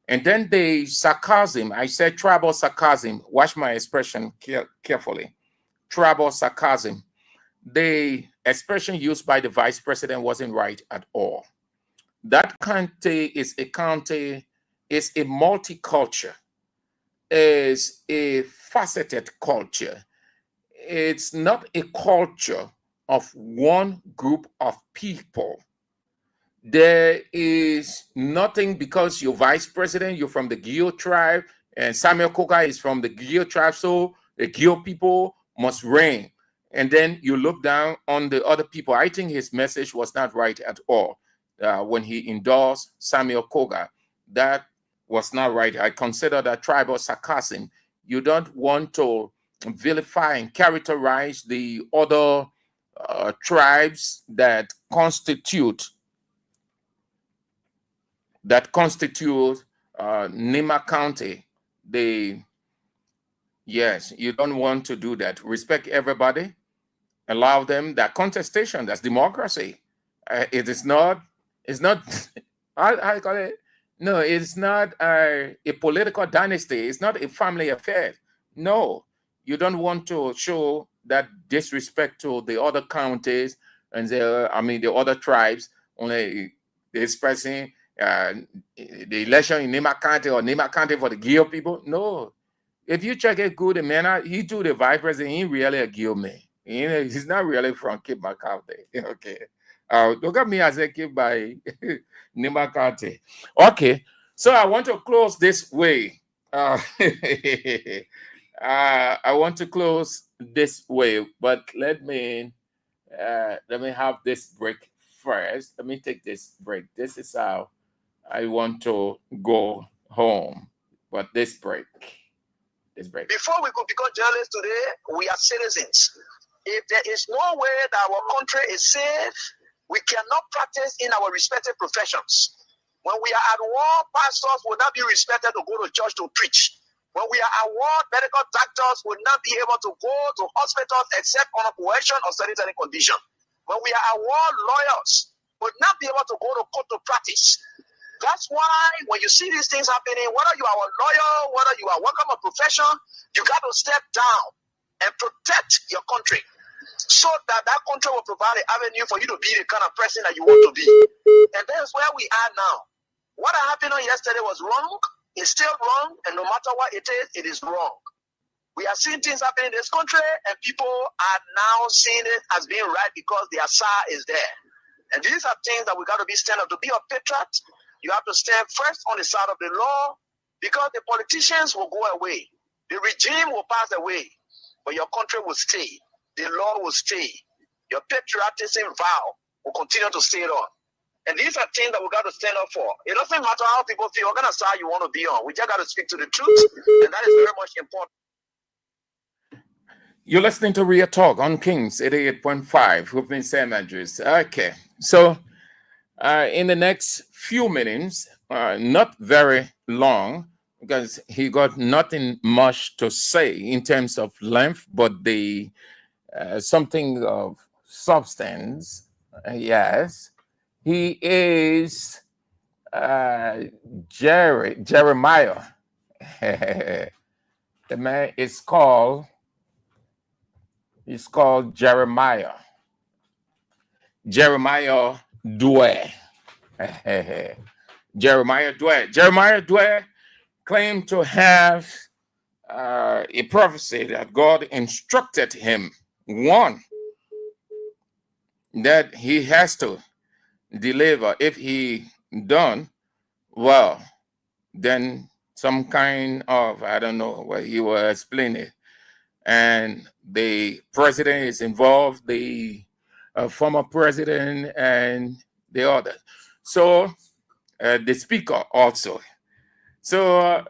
And then the sarcasm, I said tribal sarcasm, watch my expression carefully. Tribal sarcasm. The expression used by the vice president wasn't right at all. That county is a multicultural, is a faceted culture. It's not a culture of one group of people. There is nothing because you're vice president, you're from the Gio tribe, and Samuel Koka is from the Gio tribe, so the Gio people must reign. And then you look down on the other people. I think his message was not right at all when he endorsed Samuel Koga. That was not right. I consider that tribal sarcasm. You don't want to vilify and characterize the other tribes that constitute Nimba County. Yes, you don't want to do that. Respect everybody. Allow them that contestation. That's democracy. It's not, I call it, no, it's not a political dynasty. It's not a family affair. No, you don't want to show that disrespect to the other counties and the other tribes, only expressing the election in Nimba County or Nimba County for the Gio people. No, if you check it good, man, he do the vice president, he really a Gio man. He's not really from Cape County. Okay. Look at me as a kid by Nimba County. Okay. So I want to close this way. I want to close this way, but let me have this break first. Let me take this break. This is how I want to go home. But this break. Before we could become journalists today, we are citizens. If there is no way that our country is safe, we cannot practice in our respective professions. When we are at war, pastors will not be respected to go to church to preach. When we are at war, medical doctors will not be able to go to hospitals except on a coercion or sanitary condition. When we are at war, lawyers will not be able to go to court to practice. That's why when you see these things happening, whether you are a lawyer, whether you are working a profession, you got to step down and protect your country so that that country will provide an avenue for you to be the kind of person that you want to be. And that's where we are now. What happened on yesterday was wrong. It's still wrong. And no matter what it is wrong. We are seeing things happening in this country, and people are now seeing it as being right because their SAR is there. And these are things that we got to be stand up. To be a patriot, you have to stand first on the side of the law, because the politicians will go away. The regime will pass away, but your country will stay. The law will stay. Your patriotism vow will continue to stay on. And these are things that we got to stand up for. It doesn't matter how people feel, what kind of side you want to be on. We just got to speak to the truth, and that is very much important. You're listening to Real Talk on Kings 88.5 with me, Sam Andrews. Okay, so in the next few minutes, not very long, because he got nothing much to say in terms of length, but the something of substance. Yes, he is Jeremiah. The man is called. He's called Jeremiah. Jeremiah Dweh. Jeremiah Dweh. Jeremiah Dweh claimed to have a prophecy that God instructed him, one, that he has to deliver. If he done, well, then some kind of, I don't know what he was explaining. And the president is involved, the former president and the other. So the speaker also. So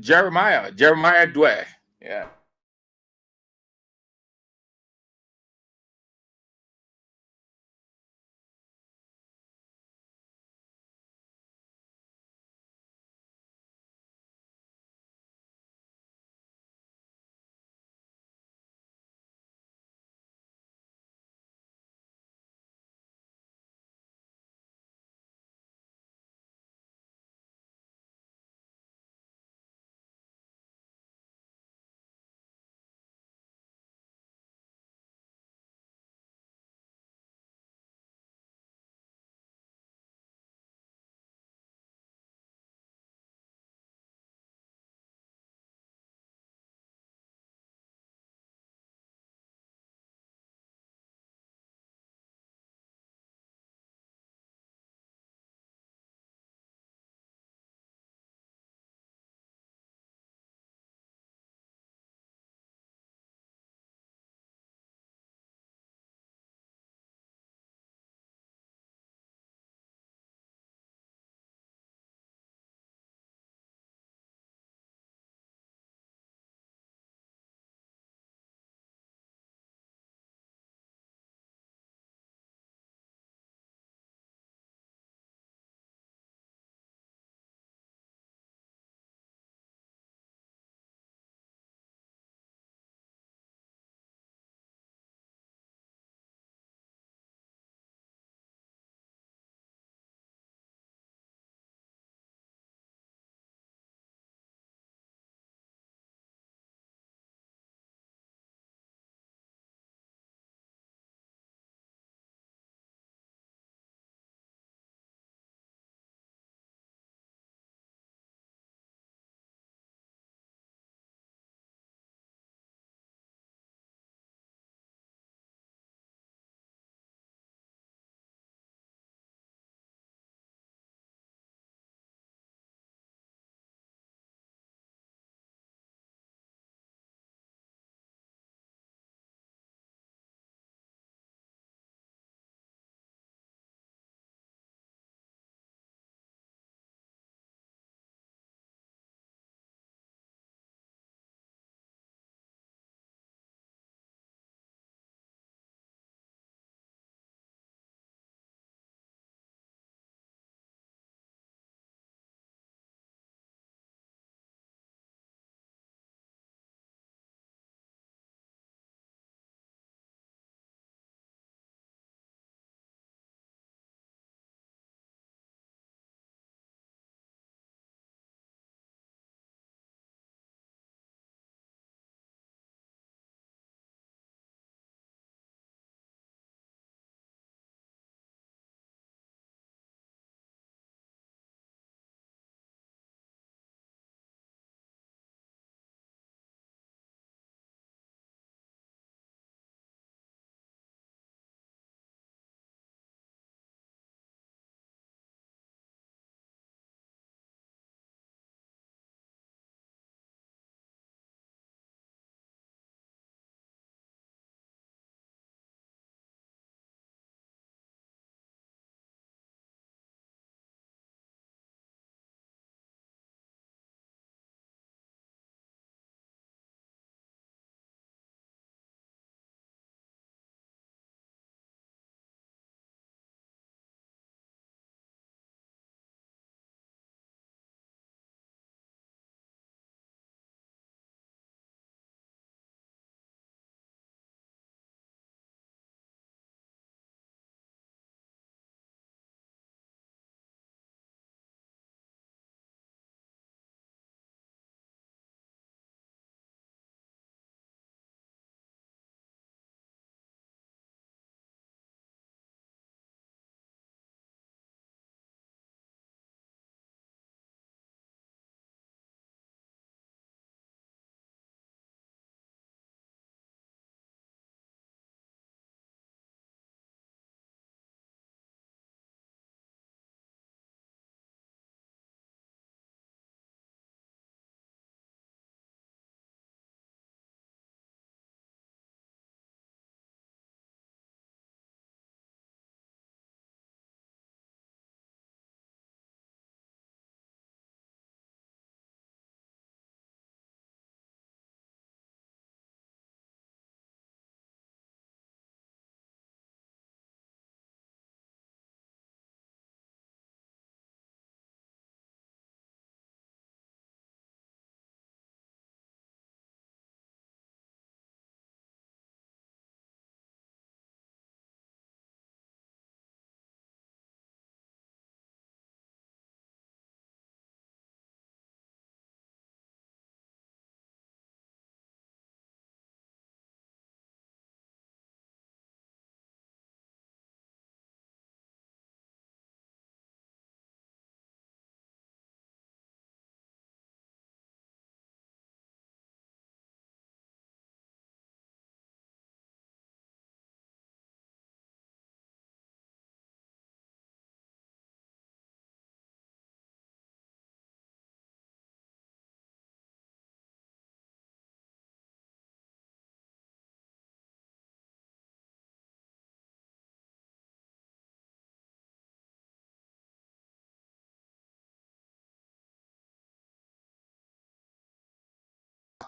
Jeremiah Dweh. Yeah.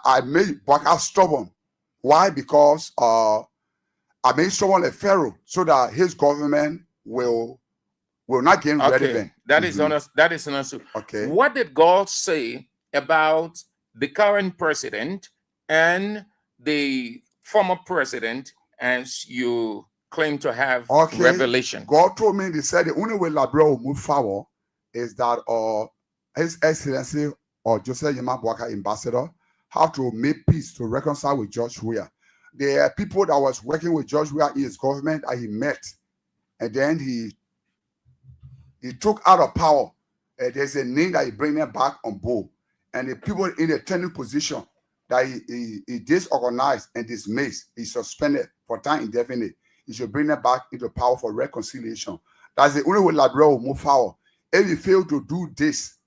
I made Boaka stubborn. Why? Because I made someone a pharaoh so that his government will not gain relevant. That is understood. Okay. What did God say about the current president and the former president, as you claim to have revelation? God told me, they said the only way Liberia will move forward is that His Excellency or Joseph Yema Boaka ambassador have to make peace to reconcile with George Weah. There are people that was working with George Weah in his government that he met, and then he took out of power. There's a name that he bring them back on board, and the people in the tenure position that he disorganized and dismissed, he suspended for time indefinite. He should bring them back into power for reconciliation. That's the only way Liberia will move forward. If he failed to do this,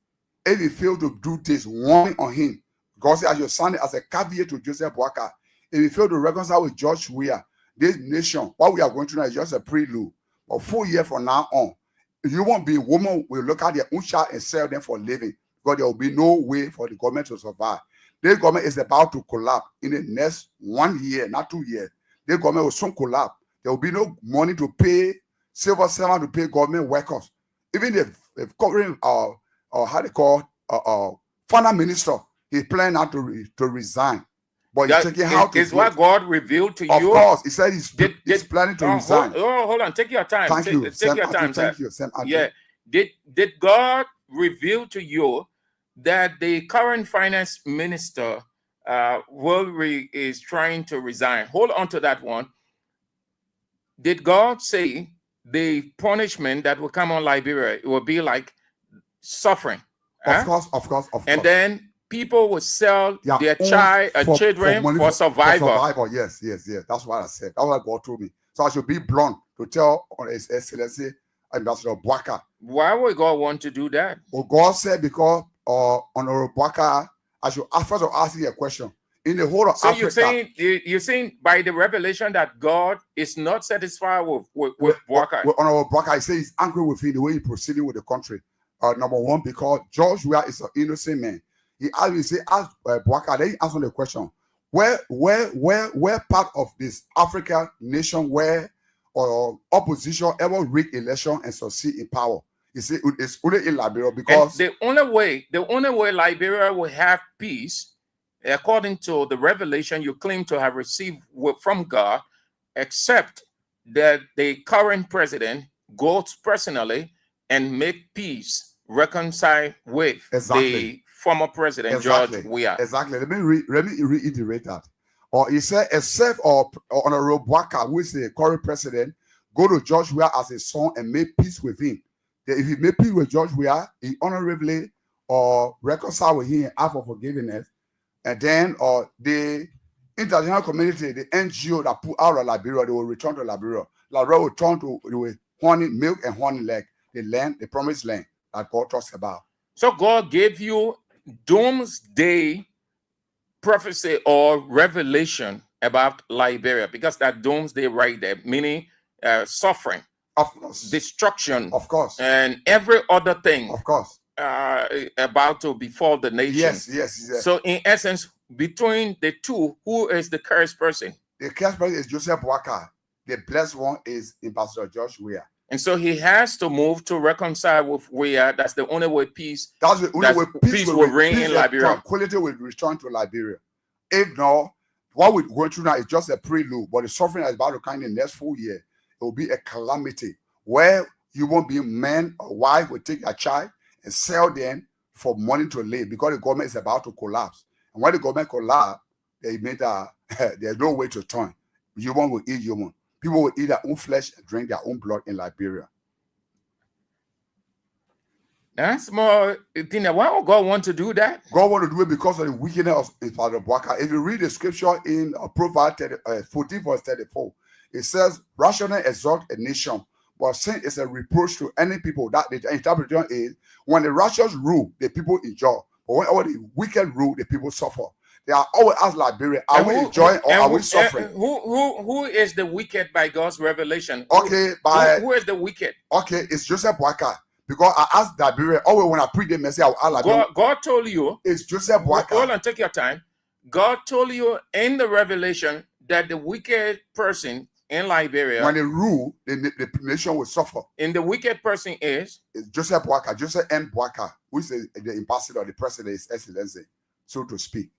warning on him, because as your son, as a caveat to Joseph Boaka, if he failed to reconcile with George Weah, this nation, what we are going through now is just a prelude. But 4 years from now on, you won't be a woman will look at their own child and sell them for a living, because there will be no way for the government to survive. This government is about to collapse in the next 1 year, not 2 years. This government will soon collapse. There will be no money to pay civil servant, to pay government workers. Even the covering how they call finance minister, he's planning not to resign. But he's taking how to. Is what God revealed to you? Of course, he said he's planning to resign. Hold on, take your time. Thank you. Take your time, sir. Thank you, Sam. Yeah. Did God reveal to you that the current finance minister is trying to resign? Hold on to that one. Did God say the punishment that will come on Liberia, it will be like suffering? Of course. And then people will sell their children for survival. Yes. That's what I said. That's what God told me. So I should be blunt to tell His Excellency Ambassador Boaka. Why would God want to do that? Well, God said because Honorable Boaka, I should first ask you a question. In the whole of Africa. So you're saying by the revelation that God is not satisfied with Boaka. With Honorable Boaka, I say he's angry with him the way he's proceeding with the country. Number one, because George Weah is an innocent man. He asked Boaka, then he answered the question. Where part of this African nation where opposition ever rig election and succeed in power? You see, it's only in Liberia because and the only way Liberia will have peace, according to the revelation you claim to have received from God, except that the current president goes personally and make peace, reconcile with the former president, George Weah. Exactly. Let me reiterate that. Or he said, except Honorable Boaka, who is the current president, go to George Weah as his son and make peace with him. If he made peace with George Weah, he honorably reconcile with him and ask for forgiveness. And then the international community, the NGO that put out of Liberia, they will return to Liberia. Liberia will turn to milk and honey like the land, the promised land that God talks about. So God gave you doomsday prophecy or revelation about Liberia, because that doomsday right there, meaning suffering, of course, destruction, of course, and every other thing, of course, about to befall the nation. Yes. So in essence, between the two, who is the cursed person? The cursed person is Joseph Boaka. The blessed one is Ambassador George Weah. And so he has to move to reconcile with Weah. That's the only way peace. That's the only way peace will reign in Liberia. Tranquility will return to Liberia. If not, what we're going through now is just a prelude. But the suffering is about to come in the next 4 years. It will be a calamity where you won't be man or wife will take a child and sell them for money to live, because the government is about to collapse. And when the government collapse, they made there's no way to turn. Human will eat human. People will eat their own flesh and drink their own blood in Liberia. That's more. Why would God want to do that? God want to do it because of the wickedness of Father Boaka. If you read the scripture in Proverbs 14 verse 34, it says, rationally exalt a nation, but sin is a reproach to any people. That the interpretation is, when the righteous rule, the people enjoy. But when all the wicked rule, the people suffer. They are always asked Liberia, are we enjoying or are we suffering? Who is the wicked by God's revelation? Okay, who is the wicked? Okay, it's Joseph Boaka. Because I asked Liberia, always when I preach the message, I will ask Liberia. God told you. It's Joseph Boaka. Hold on, take your time. God told you in the revelation that the wicked person in Liberia, when they rule, the nation will suffer. and the wicked person is It's Joseph M. Boaka, who is the ambassador, the president, His Excellency, so to speak.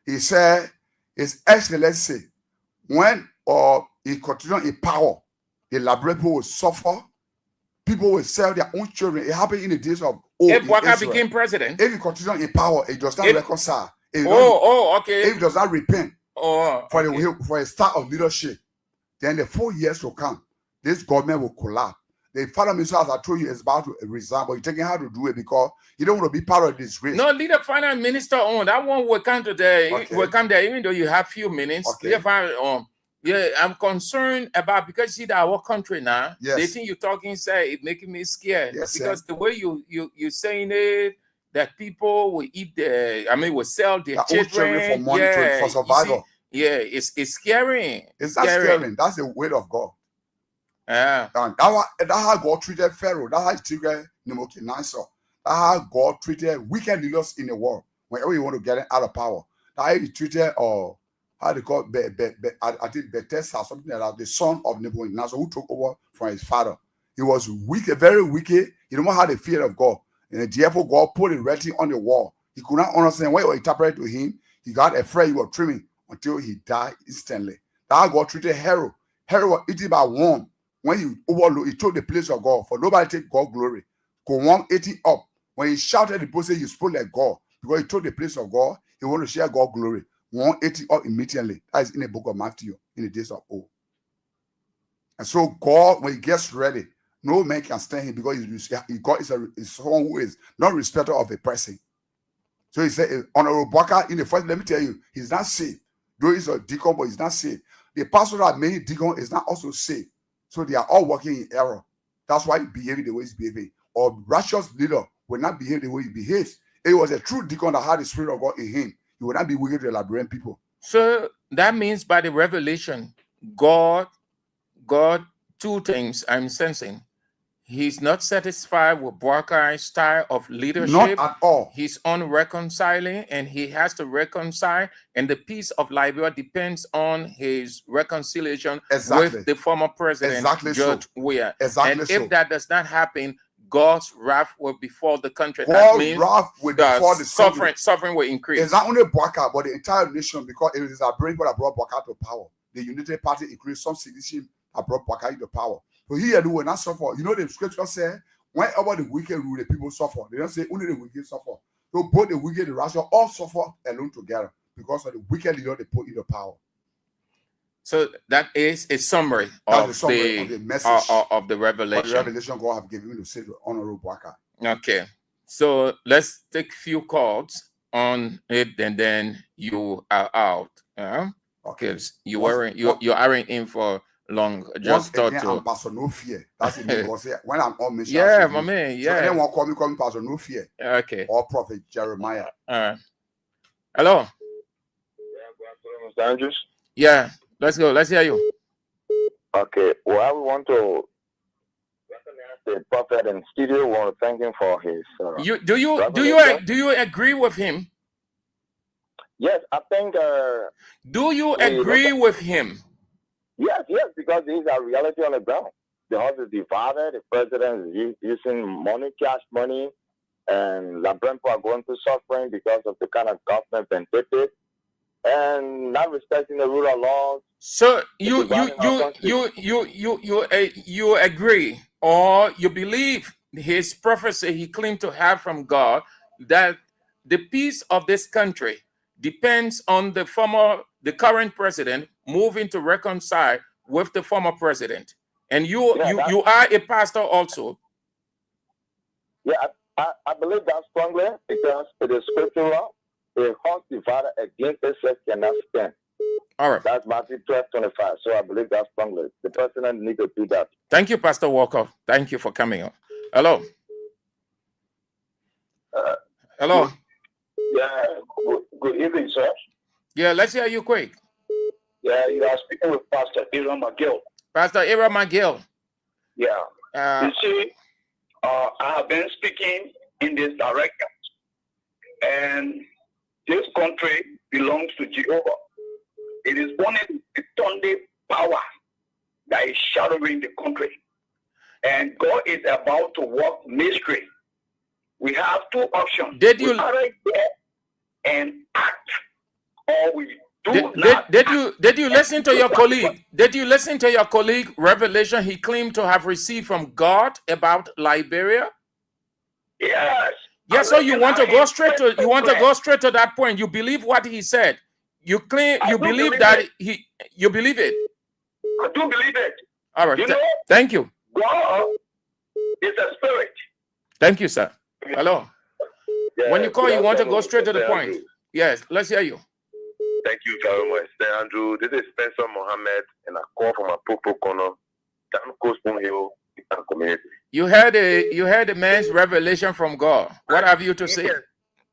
He said, His Excellency, when he continues in power, the Liberian people will suffer. People will sell their own children. It happened in the days of if Boaka became president. If he continues in power, it does not reconcile. Okay. If it does not repent okay. for a start of leadership, then the 4 years to come, this government will collapse. The father minister, as I told you, is about to resign, but he's taking how to do it because he don't want to be part of this race. No, leave the finance minister on. That one will come today. Okay. Will come there, even though you have few minutes. Okay. Yeah, I'm concerned about, because see that our country now. Yes. The thing you're talking, say, it making me scared. Yes, because the way you saying it, that people will will sell their children for money, for survival. It's scary. It's not scary. That's the word of God. Yeah. And that's how God treated Pharaoh. That's how he treated Nimba County. That's how God treated wicked leaders in the world. Whenever you want to get out of power, that's how he treated how they call I think Bethesda, something like that, the son of Nimba County, who took over from his father. He was wicked, very wicked. He didn't have the fear of God. And therefore God put a writing on the wall. He could not understand when you interpreted to him. He got afraid, he was trimming until he died instantly. That's how God treated Herod. Herod was eaten by worm. When he took the place of God, for nobody take God glory. Go on eating up. When he shouted, the people say, you spoke like God. Because he took the place of God, he want to share God glory. One eating up immediately. That is in the book of Matthew, in the days of old. And so God, when he gets ready, no man can stand him, because God is someone who is not respecter of a person. So he said, Honorable Boaka, in the first, let me tell you, he's not saved. Though he's a deacon, but he's not saved. The pastor that made deacon is not also saved. So they are all working in error. That's why he's behaving the way he's behaving. Or righteous leader will not behave the way he behaves. It was a true deacon that had the Spirit of God in him. He would not be wicked to the Liberian people. So that means by the revelation, God, two things I'm sensing. He's not satisfied with Boaka's style of leadership. Not at all. He's unreconciling, and he has to reconcile. And the peace of Liberia depends on his reconciliation with the former president, George Weah. And if that does not happen, God's wrath will befall the country. God's wrath will befall the suffering will increase. It's not only Boaka, but the entire nation, because it is a brain that brought Boaka to power. The United Party increased some sedition that brought Boaka into power. So here they will not suffer. You know the scripture says, whenever the wicked rule, the people suffer. They don't say only the wicked suffer. So both the wicked and the righteous all suffer alone together because of the wicked leader they put into power. So that is a summary of the message of the revelation. The revelation God have given me to say to Honorable Boaka. Okay. So let's take few calls on it, and then you are out. Okay. You aren't in for long. Just thought to. I'm Pastor No Fear. That's the name. When I'm on mission. Yeah, my man. Yeah. So anyone call me Pastor No Fear. Okay. Or Prophet Jeremiah. Hello. Mr. Andrews. Yeah. Let's go. Let's hear you. Okay. Well, we want to recognize the prophet in studio. We want to thank him for his. Do you agree with him? Yes, I think. Do you agree with him? Yes, because these are reality on the ground. The house is divided. The president is using money, cash money, and Liberian people are going through suffering because of the kind of government they did, and not respecting the rule of law. So you agree, or you believe his prophecy he claimed to have from God, that the peace of this country depends on the current president moving to reconcile with the former president. And you are a pastor also. Yeah, I believe that strongly, because it is scriptural. A house divided against itself cannot stand. All right. That's Matthew 12:25. So I believe that strongly. The president needs to do that. Thank you, Pastor Walker. Thank you for coming on. Hello. Hello. Yeah. Good evening, sir. Yeah, let's hear you quick. Yeah, you are speaking with Pastor Ira McGill. Pastor Ira McGill. Yeah. You see, I have been speaking in this direction, and this country belongs to Jehovah. It is only the Sunday power that is shadowing the country. And God is about to work mystery. We have two options. Did we you either get and act, or we do did you listen to your colleague? Did you listen to your colleague revelation he claimed to have received from God about Liberia? Yes. Yeah, so you want to go straight to that point. You believe what he said. You claim you believe that you believe it. I do believe it. All right. You Thank you. God is a spirit. Thank you, sir. Hello. Yeah, When you call, you want to go straight to the point. Andrew. Yes, let's hear you. Thank you very much, Sir Andrew. This is Spencer Mohammed, and I call from a Popo Corner, down Coast Hill, community. You heard the man's revelation from God. What have you to say? Yes,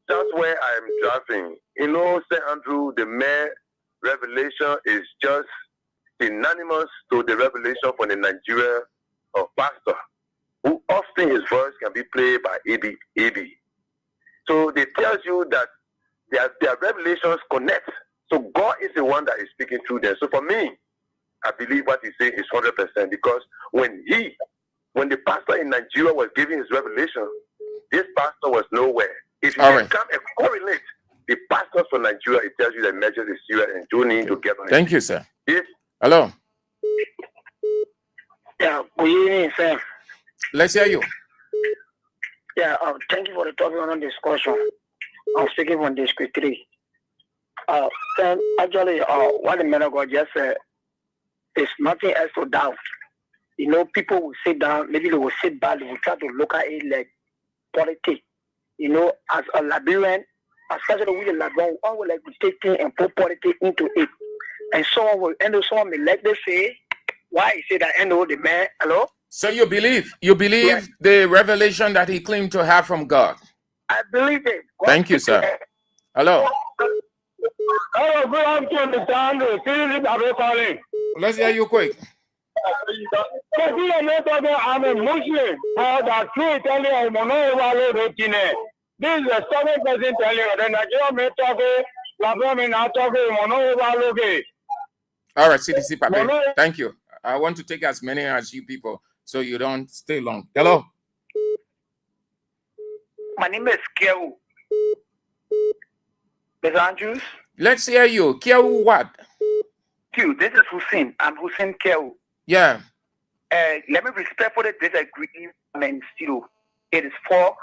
that's where I'm driving. You know, Sir Andrew, the man revelation is just synonymous to the revelation from the Nigeria of pastor, who often his voice can be played by AB. So they tell you that their revelations connect. So God is the one that is speaking through them. So for me, I believe what he says is 100%, because when the pastor in Nigeria was giving his revelation, this pastor was nowhere. If you can come and correlate the pastors from Nigeria, it tells you that measures is serious and you need to get on it. Thank you, sir. Yes. Hello. Yeah, good evening, sir. Let's hear you. Yeah, thank you for the topic on the discussion. I'm speaking from District 3. Actually, what the man of God just said is nothing else to doubt. You know, people will sit down, maybe they will sit back, they will try to look at it like politics. You know, as a Liberian, especially with the Liberian, one will like to take things and put politics into it. And someone may like to say, why he said that, the man, hello? So you believe yes, the revelation that he claimed to have from God? I believe it. God. Thank you, sir. Hello. Hello, good afternoon, Mr. Andrew. Let's hear you quick. I'm a Muslim. The truth telling you, this is a stubborn person telling you. Then all right, CDC Pape. Thank you. I want to take as many as you people so you don't stay long. Hello. My name is Keu. Mr. Andrews? Let's hear you. Keu what? Q, this is Hussein. I'm Hussein Keu. Yeah. Let me respectfully disagree. It is false.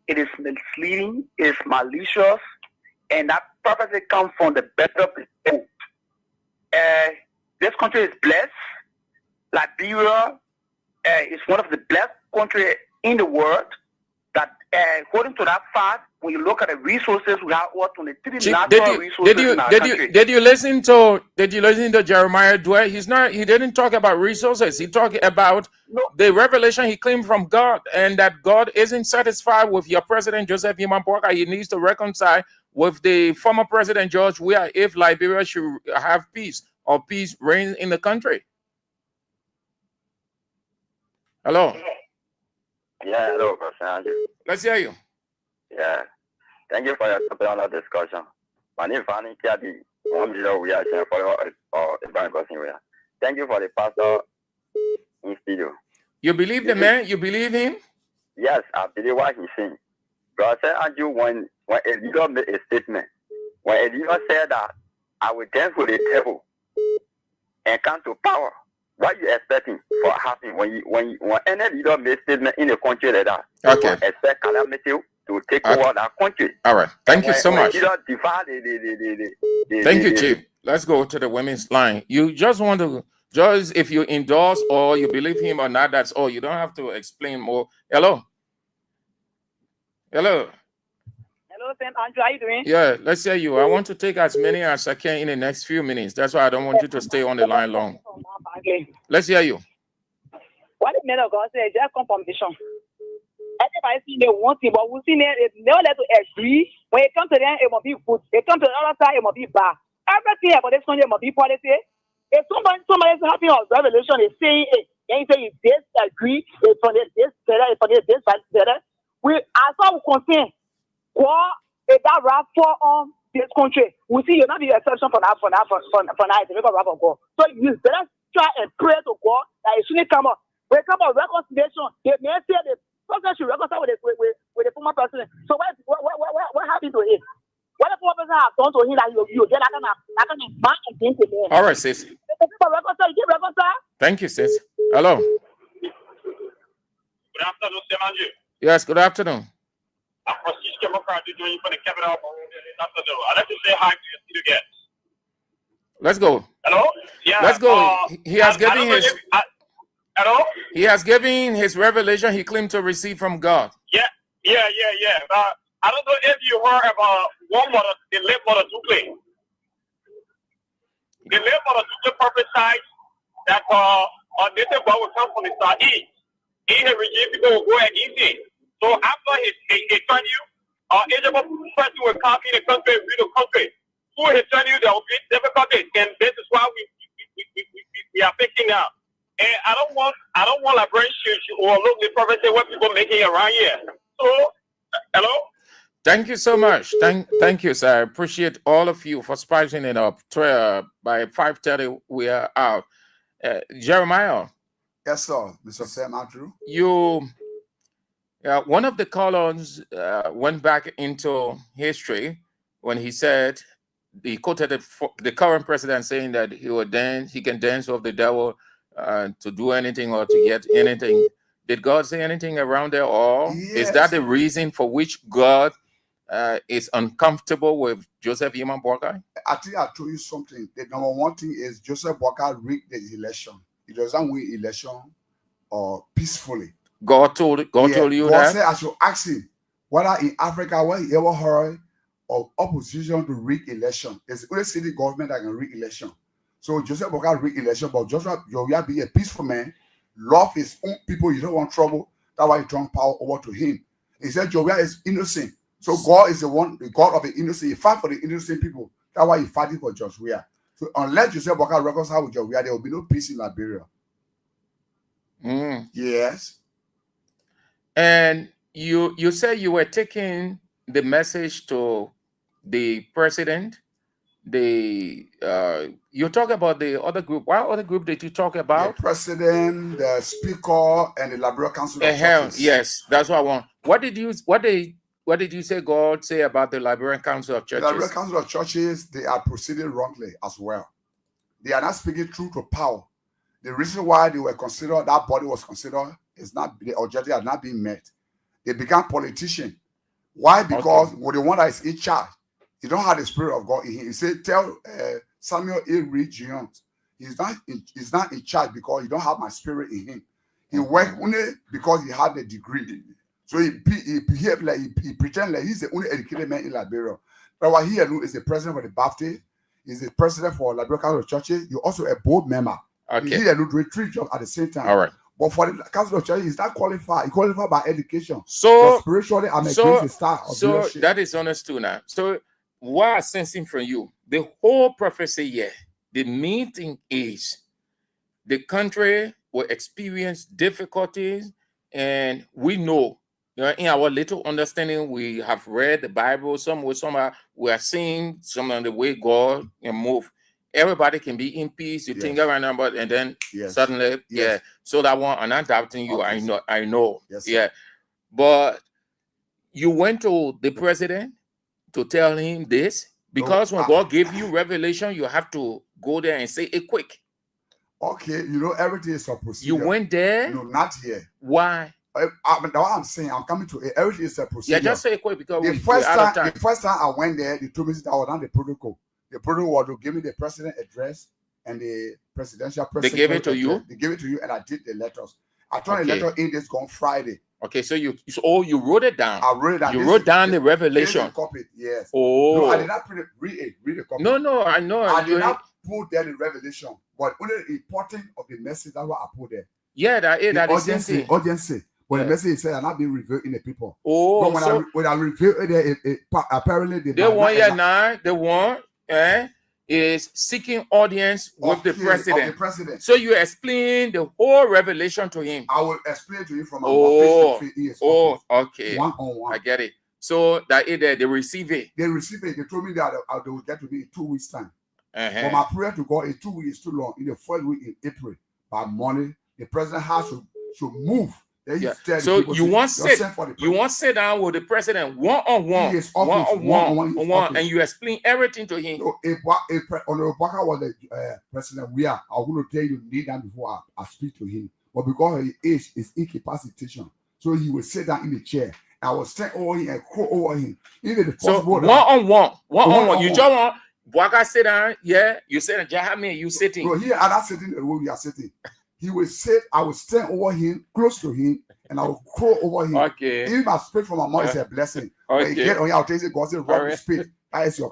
It is misleading. It is malicious. And that prophecy comes from the better people. This country is blessed. Liberia is one of the blessed countries in the world. That according to that fact, when you look at the resources, we have what 23 natural resources in our country. Did you listen to Jeremiah Dwyer? He didn't talk about resources. He talked about the revelation he claimed from God, and that God isn't satisfied with your president Joseph Nimba. He needs to reconcile with the former president George Weah if Liberia should have peace or peace reign in the country. Hello. Yeah, hello, Pastor Andrew. Let's hear you. Yeah. Thank you for your topic on the discussion. My name is Fanny Kiadi. We are here for your Thank you for the pastor in studio. You believe the man? You believe him? Yes, I believe what he's saying. But I said, Andrew, when a leader made a statement, when a leader said that I will dance with the devil and come to power, what you expecting for happening when any leader makes statement in a country like that? Okay. You expect calamity to take over that country. All right. Thank you so much. Thank you, Chief. Let's go to the women's line. You just want to if you endorse or you believe him or not, that's all. You don't have to explain more. Hello. Hello, Sam Andrew. How are you doing? Yeah, let's hear you. I want to take as many as I can in the next few minutes. That's why I don't want you to stay on the line long. Let's hear you. What the man of God said, just confirmation. Everybody see the one thing, but we see it never let to agree. When it comes to them, it must be good. It comes to the other side, it must be bad. Everything about this country must be politics. If somebody is having a revelation, is saying it, and you say this agree, it's from this better, it's from this better. We as far as concerned, God is that right for this country. We see you're not the exception for that, because of God. So you better try and pray to God that it shouldn't come up. When it comes up reconciliation, they may say the person should reconcile with the former president. So what happened to him? What the former president has done to him that you get that kind of back against him? All right, sis. Reconcile. Thank you, sis. Hello. Good afternoon, Semanju. Yes, good afternoon. I'm Francisco McCarthy joining from the capital this afternoon. I'd like to say hi to your studio guests. Let's go. Hello? Yeah. Let's go. He has given his. Hello? He has given his revelation he claimed to receive from God. Yeah. I don't know if you heard about one mother, the late mother Duque. The late mother Duque prophesied that this God will come from the southeast. In the regime, people will go against it. So after he turned you, Egypt person will copy the country, read the country. Who he turned you, there will be difficulties, and this is why we are fixing now. And I don't want liberation or look the prophet say what people making around here. So, hello. Thank you so much. Thank you, sir. I appreciate all of you for spicing it up. By 5:30, we are out. Jeremiah. Yes, sir. Mr. Sam Andrew. One of the columns went back into history when he said, he quoted the current president saying that he can dance with the devil to do anything or to get anything. Did God say anything around there, or is that the reason for which God is uncomfortable with Joseph Yeman Boakai? I think I told you something. The number one thing is Joseph Boakai rigged the election. He doesn't win election peacefully. God told you God that? God said I should ask him whether in Africa, when he ever heard of opposition to rig election. It's only city government that can rig election. So Joseph Boakai rig election, but Joseph Jowiah be a peaceful man, love his own people, you don't want trouble. That's why he turned power over to him. He said Jowiah is innocent. So God is the God of the innocent. He fight for the innocent people. That's why he fighting for Jowiah. So unless Joseph Boakai reconcile with Jowiah, there will be no peace in Liberia. Yes. And you said you were taking the message to the president. You talk about the other group. What other group did you talk about? The president, the speaker, and the Liberia Council of Churches. Yes, that's what I want. What did you say God say about the Liberian Council of Churches? The Liberian Council of Churches, they are proceeding wrongly as well. They are not speaking true to power. The reason why they were considered, that body was considered, is not, the objective has not been met. They become politicians. Why? Because with the one that is in charge, he don't have the spirit of God in him. He said, tell Samuel A. Reed Jr. He's not in charge because he don't have my spirit in him. He worked only because he had the degree. So he behaved like he pretend like he's the only educated man in Liberia. But what he is the president for the Baptist, he's the president for Liberia Council of Churches. You're also a board member. Okay. He do 3 jobs at the same time. All right. But for the Council of Churches, he's not qualified. He qualified by education. So spiritually, I'm against the style of leadership. That is understood now. So what I'm sensing from you, the whole prophecy here, the main thing is the country will experience difficulties, and we know, in our little understanding, we have read the Bible. We are seeing some of the way God can move. Everybody can be in peace. You think around about, and then suddenly, So that one, I'm not doubting you. I know. Yes, but you went to the president to tell him this, because when God gave you revelation, you have to go there and say it quick. Okay, everything is a procedure. You went there? No, not here. Why? What I'm saying, I'm coming to it. Everything is a procedure. Yeah, just say it quick, because the first time I went there, they told me that I was on the protocol. The protocol was to give me the president address and the presidential president. They gave it to you? They gave it to you, and I did the letters. I turned the letter in this gone Friday. Okay, so you wrote it down. I wrote it down. You wrote down the revelation. Copy, yes. Oh. No, I did not read the copy. No, I know. I did not put there the revelation, but only the important of the message that I put there. Yeah, that is urgency. But the message said I'm not being revealed in the people. Oh, but when I revealed it, apparently the one is seeking audience with the president. So you explain the whole revelation to him. I will explain to you from about 50 years. Okay. One-on-one. I get it. So that they receive it. They receive it. They told me that they will get to me in 2 weeks' time. Uh-huh. But my prayer to God in 2 weeks is too long. In the first week in April, by Monday, the president has to move. Then Yeah. tell So the people, you want sit down with the president one-on-one, one-on-one, and you explain everything to him. So if Honorable Baka was the president, I was going to tell you kneel down before I speak to him. But because of his age, his incapacitation, so he will sit down in the chair. I will stand over him and crow over him. Even the so one-on-one. You just want Baka sit down, yeah. You sit down, Jahami, you sitting. No, here I'm not sitting the way we are sitting. He will sit, I will stand over him, close to him, and I will crow over him. Okay. Even my spirit from my mouth is a blessing. Okay. When you get on here, I'll tell you, God said, rock the spirit. That is your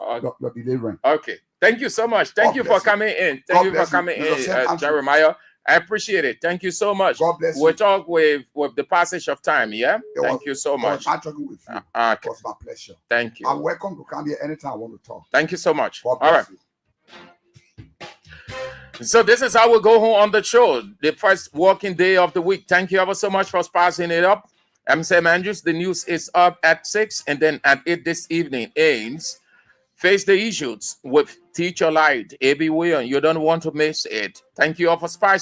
deliverance. Okay. Thank you so much. Thank you for coming in. Thank you for coming in, Jeremiah. I appreciate it. Thank you so much. God bless you. We'll talk with the passage of time, yeah? Thank you so much. I'm talking with you. Okay. It was my pleasure. Thank you. I'm welcome to come here anytime I want to talk. Thank you so much. God bless you. So this is how we go home on the show, the first working day of the week. Thank you ever so much for spicing it up. I'm Sam Andrews. The news is up at 6, and then at 8 this evening, Ains Face the Issues with Teacher Light, A.B. Williams. You don't want to miss it. Thank you all for spicing